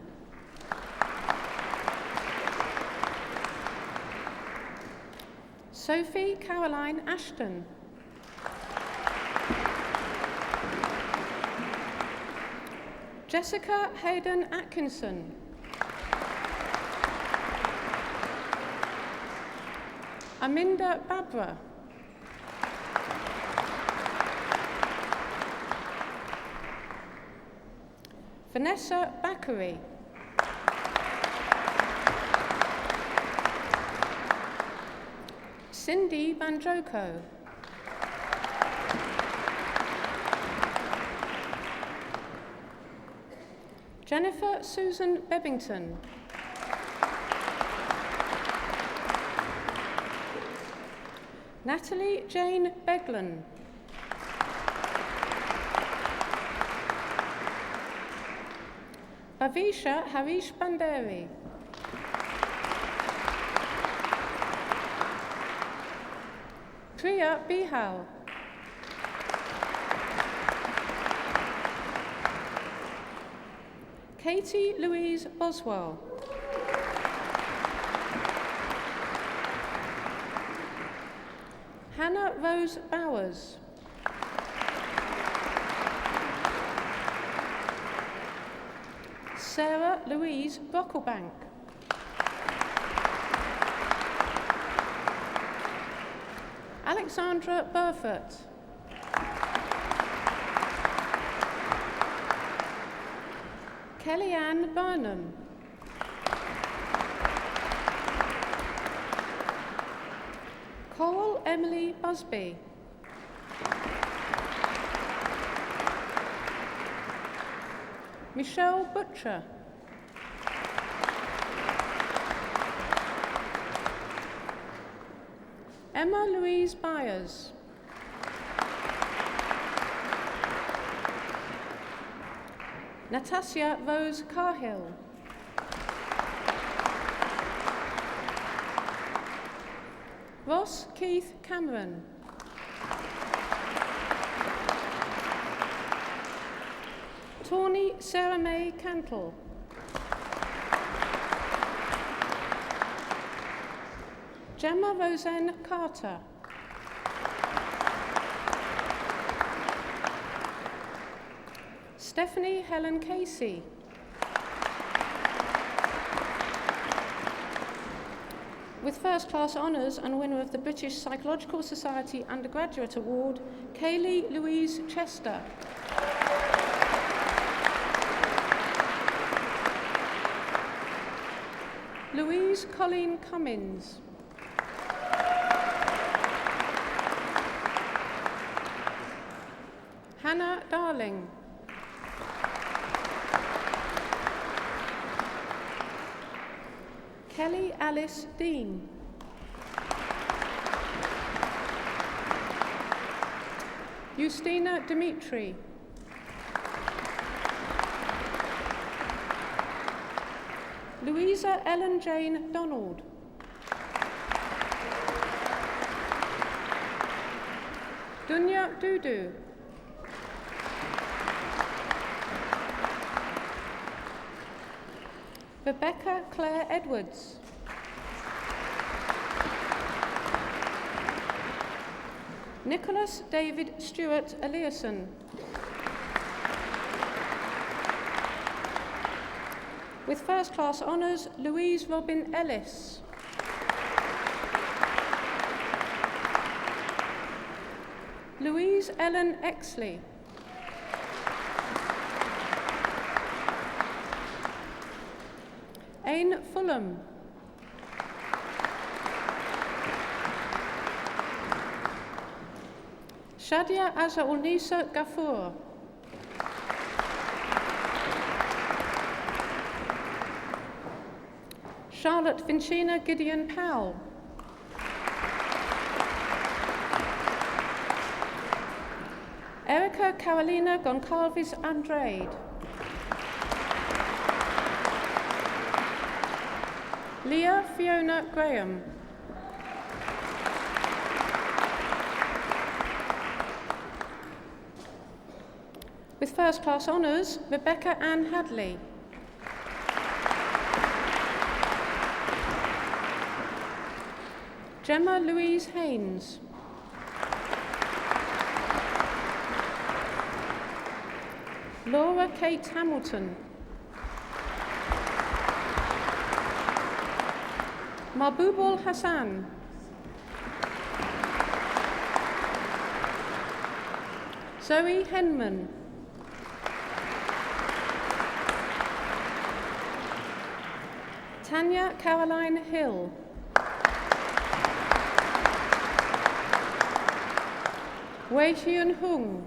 Sophie Caroline Ashton. Jessica Hayden Atkinson. Aminda Babra. Vanessa Bakary. Cindy Banjoko. Jennifer Susan Bebbington. Natalie Jane Beglan. Bhavisha Harish Banderi. Priya Bihal. Katie Louise Boswell. Hannah Rose Bowers. Sarah Louise Brocklebank. Alexandra Burford. Kellyanne Burnham. Coral Emily Busby. Michelle Butcher. Emma Louise Byers. Natasha Rose Carhill. Ross Keith Cameron. Tawny Sarah May Cantle. Gemma Roseanne Carter. Stephanie Helen Casey. With first class honours and winner of the British Psychological Society Undergraduate Award, Kaylee Louise Chester. Louise Colleen Cummins. Hannah Darling. Kelly Alice Dean. Justina Dimitri. Louisa Ellen Jane Donald. Dunya Dudu. Rebecca Claire Edwards. Nicholas David Stewart Eliasson. With first class honours, Louise Robin Ellis. Louise Ellen Exley. Ain Fulham. Shadia Azza-ul-Nisa Ghafoor. Charlotte Vincina Gideon Powell. Erica Carolina Goncalves Andrade. Leah Fiona Graham. With first class honours, Rebecca Ann Hadley. Gemma Louise Haynes. Laura Kate Hamilton. Mahbubul Hassan. Zoe Henman. Tanya Caroline Hill. Wei Hyun Hung.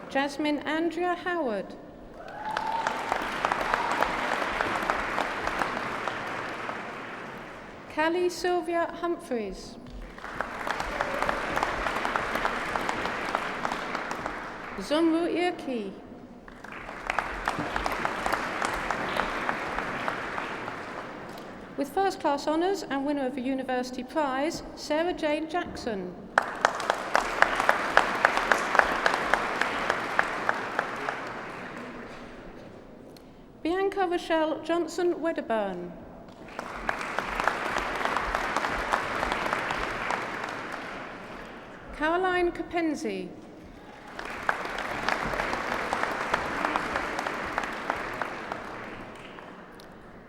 Jasmine Andrea Howard. Callie Sylvia Humphreys. Zumru Irki. With first class honours and winner of a university prize, Sarah Jane Jackson. Bianca Rochelle Johnson Wedderburn. Caroline Capenzi.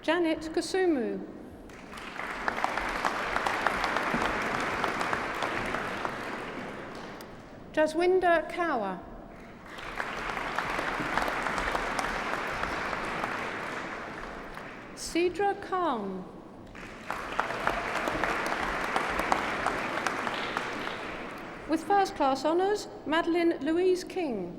Janet Kusumu. Jaswinder Kaur. Sidra Khan. With first class honours, Madeline Louise King.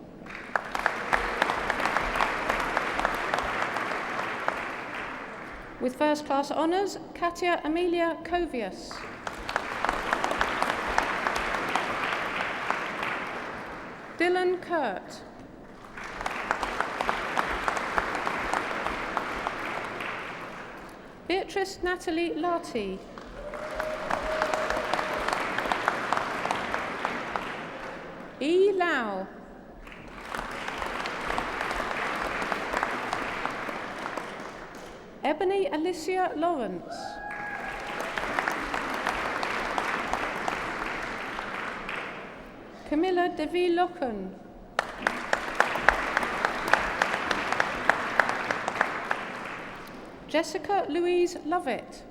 With first class honours, Katia Amelia Covius. Dylan Kurt. Beatrice Natalie Larty. E. Lau. Ebony Alicia Lawrence. Camilla Devi Locken. Jessica Louise Lovett.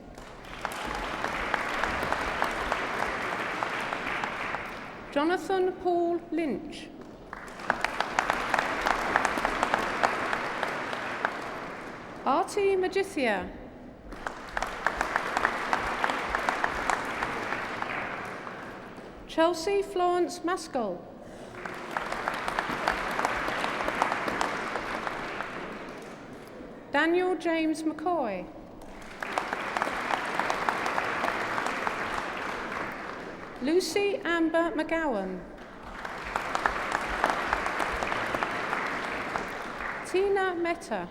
Jonathan Paul Lynch. Artie Magithia. Chelsea Florence Maskell. Daniel James McCoy. Lucy Amber McGowan. Tina Mehta.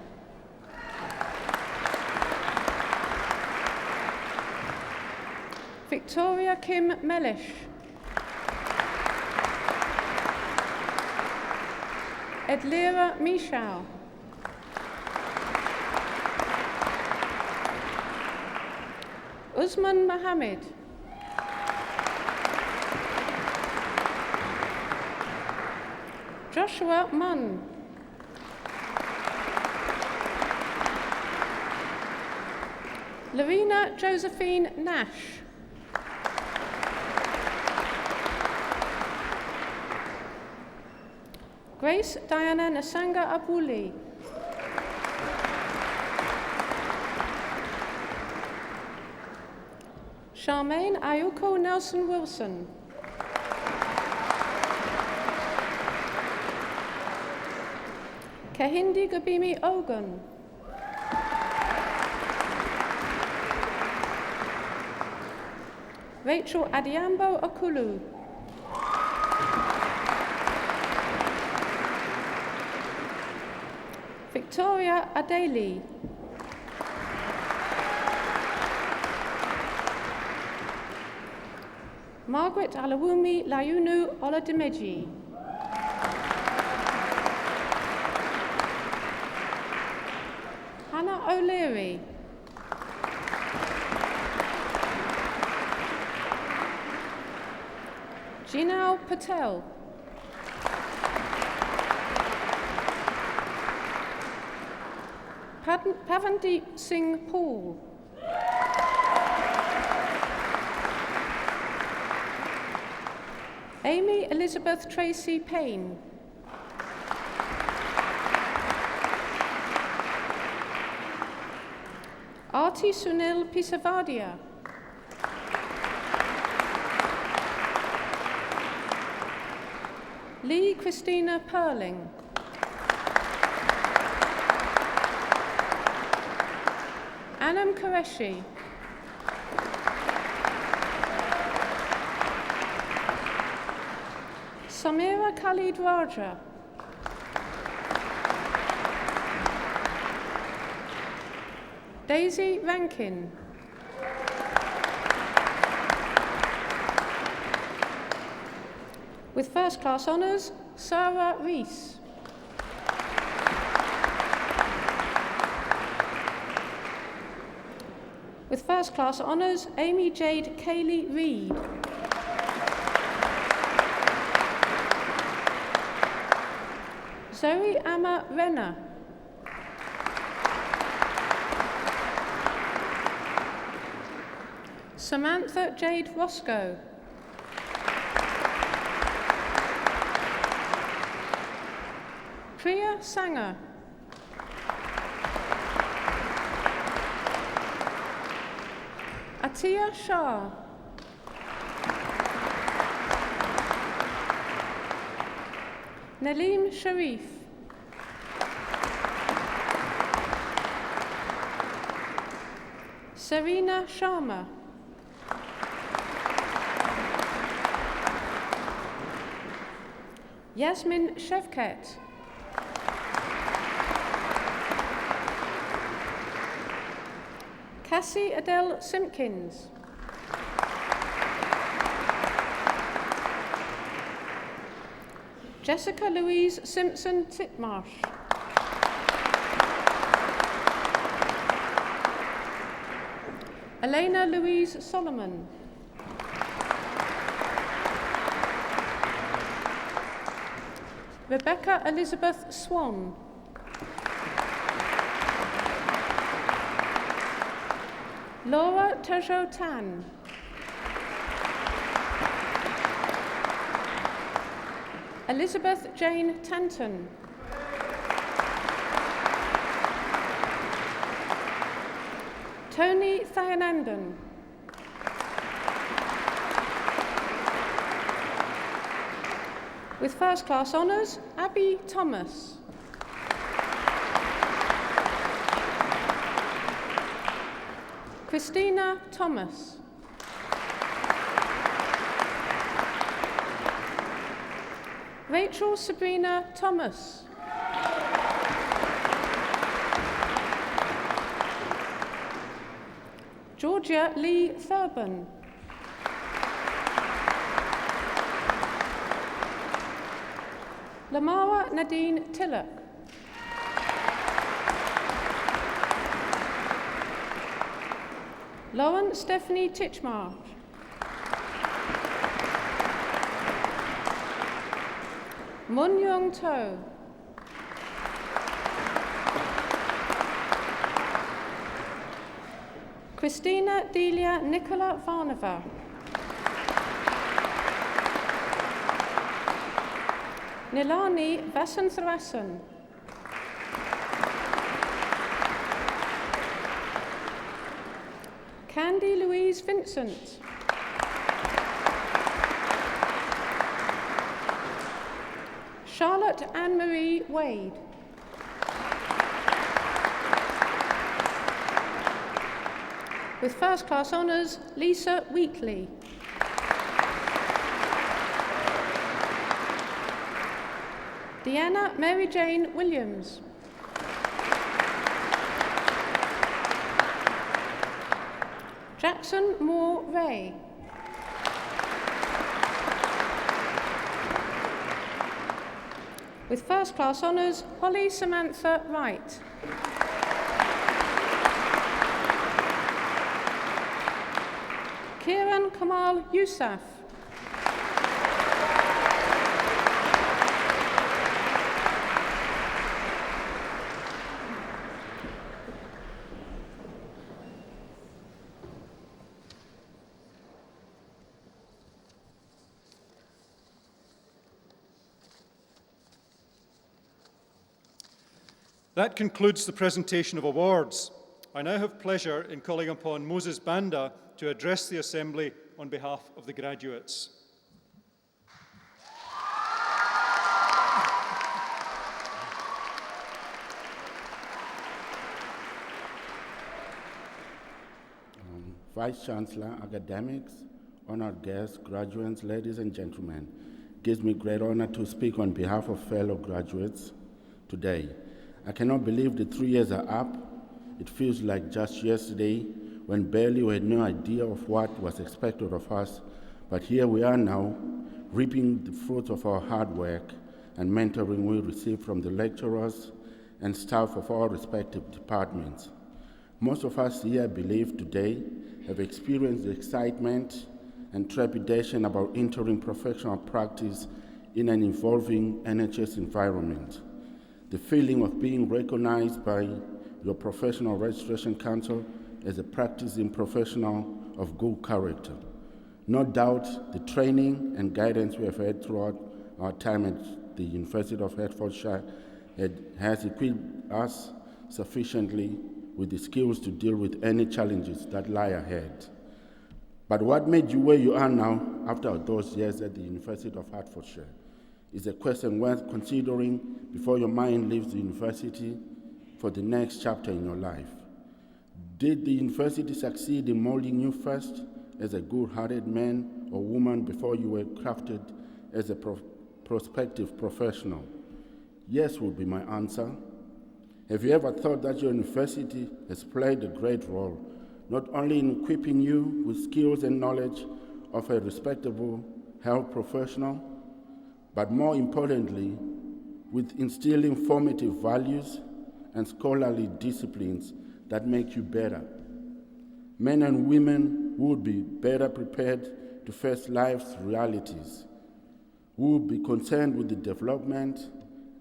Victoria Kim Mellish. Edlira Michal. Usman Mohammed. Joshua Munn. Larina Josephine Nash. Grace Diana Nasanga Abuli. Charmaine Ayuko Nelson Wilson. Kahindi Gabimi Ogun. Rachel Adiambo Okulu. Victoria Adeli. Margaret Alawumi Layunu Oladimeji. Hannah O'Leary. Jinal Patel. Pavandeep Singh Paul. Amy Elizabeth Tracy Payne. Arti Sunil Pisavadia. Lee Christina Perling. Anam Qureshi. Samira Khalid Raja. Daisy Rankin. With first class honours, Sarah Rees. With first class honours, Amy Jade Cayley Reid. Zoe Amma Renner. Samantha Jade Roscoe. Priya Sanger. Atiya Shah. Nalim Sharif. Serena Sharma. Yasmin Shevket. Cassie Adele Simpkins. Jessica Louise Simpson Titmarsh. Elena Louise Solomon. Rebecca Elizabeth Swan. Laura Tejo Tan. Elizabeth Jane Tanton. Tony Thayanandan. With first class honours, Abby Thomas. Christina Thomas. Rachel Sabrina Thomas. Georgia Lee Thurban. Lamara Nadine Tillock. Lauren Stephanie Titchmarsh. Mun Young To. Christina Delia Nicola Varnava. Nilani Vasantharasan. Candy Louise Vincent. Charlotte Anne-Marie Wade. With first class honours, Lisa Wheatley. Deanna Mary Jane Williams. Jackson Moore Ray. With first class honours, Holly Samantha Wright. Kieran Kamal Yousaf. That concludes the presentation of awards. I now have pleasure in calling upon Moses Banda to address the Assembly on behalf of the graduates. Vice-Chancellor, academics, honored guests, graduates, ladies and gentlemen, it gives me great honor to speak on behalf of fellow graduates today. I cannot believe the 3 years are up. It feels like just yesterday when barely we had no idea of what was expected of us, but here we are now, reaping the fruits of our hard work and mentoring we received from the lecturers and staff of our respective departments. Most of us here, I believe, today have experienced the excitement and trepidation about entering professional practice in an evolving NHS environment. The feeling of being recognized by your Professional Registration Council as a practicing professional of good character. No doubt the training and guidance we have had throughout our time at the University of Hertfordshire has equipped us sufficiently with the skills to deal with any challenges that lie ahead. But what made you where you are now after those years at the University of Hertfordshire is a question worth considering before your mind leaves the university for the next chapter in your life. Did the university succeed in molding you first as a good-hearted man or woman before you were crafted as a prospective professional? Yes would be my answer. Have you ever thought that your university has played a great role, not only in equipping you with skills and knowledge of a respectable health professional, but more importantly, with instilling formative values and scholarly disciplines that make you better? Men and women who would be better prepared to face life's realities, who would be concerned with the development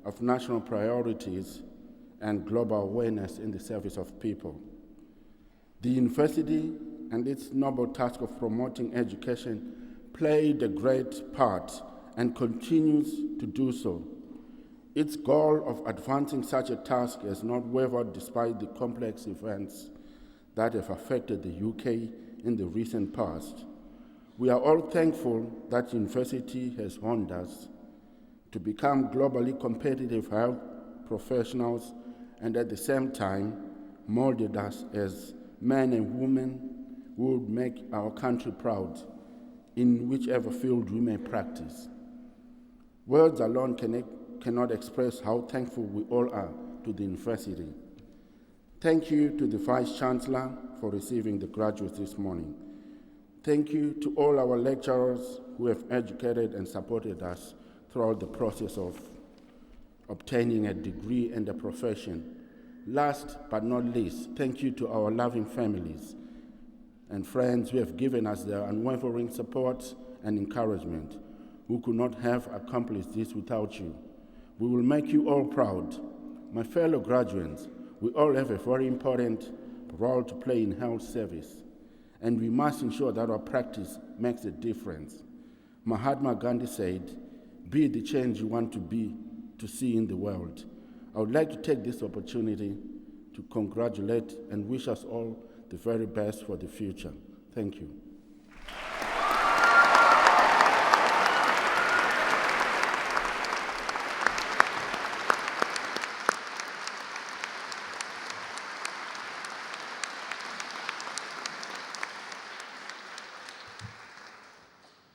of national priorities and global awareness in the service of people. The university and its noble task of promoting education played a great part and continues to do so. Its goal of advancing such a task has not wavered despite the complex events that have affected the UK in the recent past. We are all thankful that university has honed us to become globally competitive health professionals and at the same time molded us as men and women who would make our country proud in whichever field we may practice. Words alone cannot express how thankful we all are to the university. Thank you to the Vice-Chancellor for receiving the graduates this morning. Thank you to all our lecturers who have educated and supported us throughout the process of obtaining a degree and a profession. Last but not least, thank you to our loving families and friends who have given us their unwavering support and encouragement, who could not have accomplished this without you. We will make you all proud. My fellow graduates, we all have a very important role to play in health service, and we must ensure that our practice makes a difference. Mahatma Gandhi said, "Be the change you want to see in the world." I would like to take this opportunity to congratulate and wish us all the very best for the future. Thank you.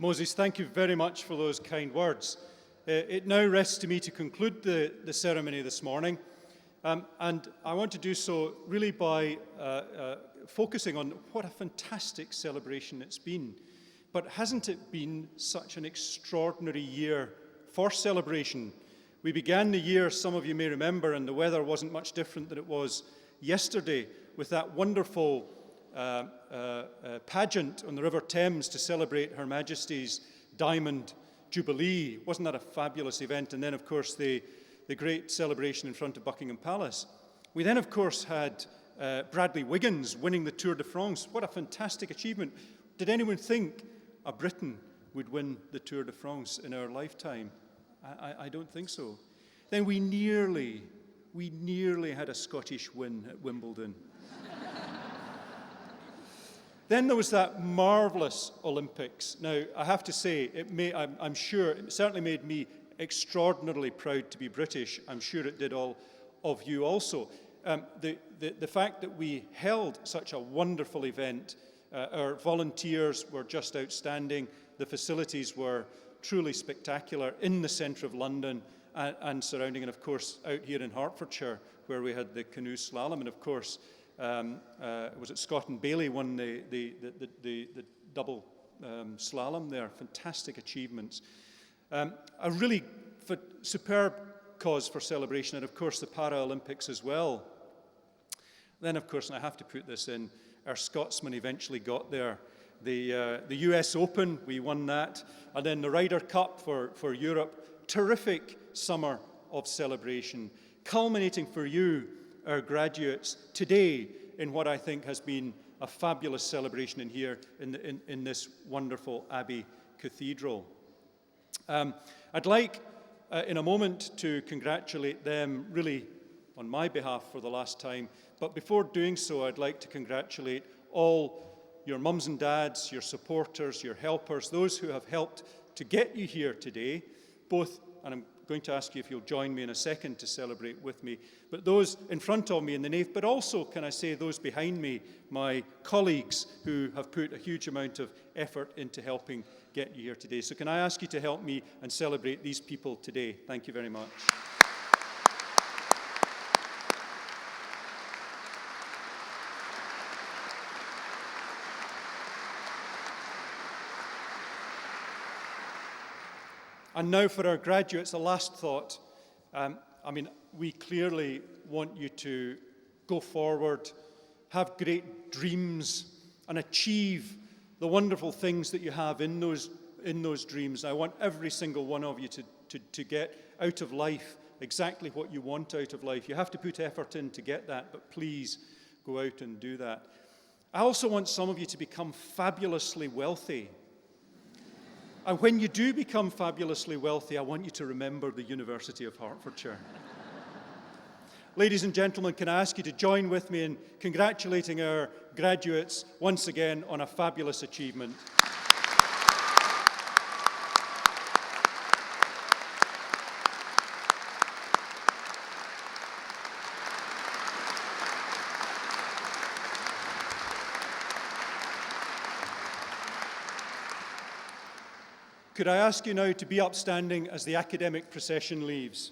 Moses, thank you very much for those kind words. It now rests to me to conclude the ceremony this morning, and I want to do so really by focusing on what a fantastic celebration it's been. But hasn't it been such an extraordinary year for celebration? We began the year, some of you may remember, and the weather wasn't much different than it was yesterday, with that wonderful pageant on the River Thames to celebrate Her Majesty's Diamond Jubilee. Wasn't that a fabulous event? And then, of course, the great celebration in front of Buckingham Palace. We then, of course, had Bradley Wiggins winning the Tour de France. What a fantastic achievement. Did anyone think a Briton would win the Tour de France in our lifetime? I don't think so. Then we nearly had a Scottish win at Wimbledon. Then there was that marvellous Olympics. Now, I have to say, I'm sure it certainly made me extraordinarily proud to be British. I'm sure it did all of you also. The fact that we held such a wonderful event, our volunteers were just outstanding. The facilities were truly spectacular in the centre of London and surrounding, and of course out here in Hertfordshire, where we had the canoe slalom, and of course was it Scott and Bailey won the double slalom there. Fantastic achievements. A really superb cause for celebration, and of course the Paralympics as well. Then, of course, and I have to put this in, our Scotsman eventually got there. The US Open, we won that, and then the Ryder Cup for Europe. Terrific summer of celebration, culminating for you, our graduates, today in what I think has been a fabulous celebration in here in this wonderful Abbey Cathedral. I'd like in a moment to congratulate them really on my behalf for the last time, but before doing so I'd like to congratulate all your mums and dads, your supporters, your helpers, those who have helped to get you here today, both, and I'm going to ask you if you'll join me in a second to celebrate with me, but those in front of me in the nave, but also, can I say, those behind me, my colleagues who have put a huge amount of effort into helping get you here today. So can I ask you to help me and celebrate these people today? Thank you very much. And now for our graduates, a last thought. We clearly want you to go forward, have great dreams, and achieve the wonderful things that you have in those dreams. I want every single one of you to get out of life exactly what you want out of life. You have to put effort in to get that, but please go out and do that. I also want some of you to become fabulously wealthy. And when you do become fabulously wealthy, I want you to remember the University of Hertfordshire. Ladies and gentlemen, can I ask you to join with me in congratulating our graduates once again on a fabulous achievement. Could I ask you now to be upstanding as the academic procession leaves?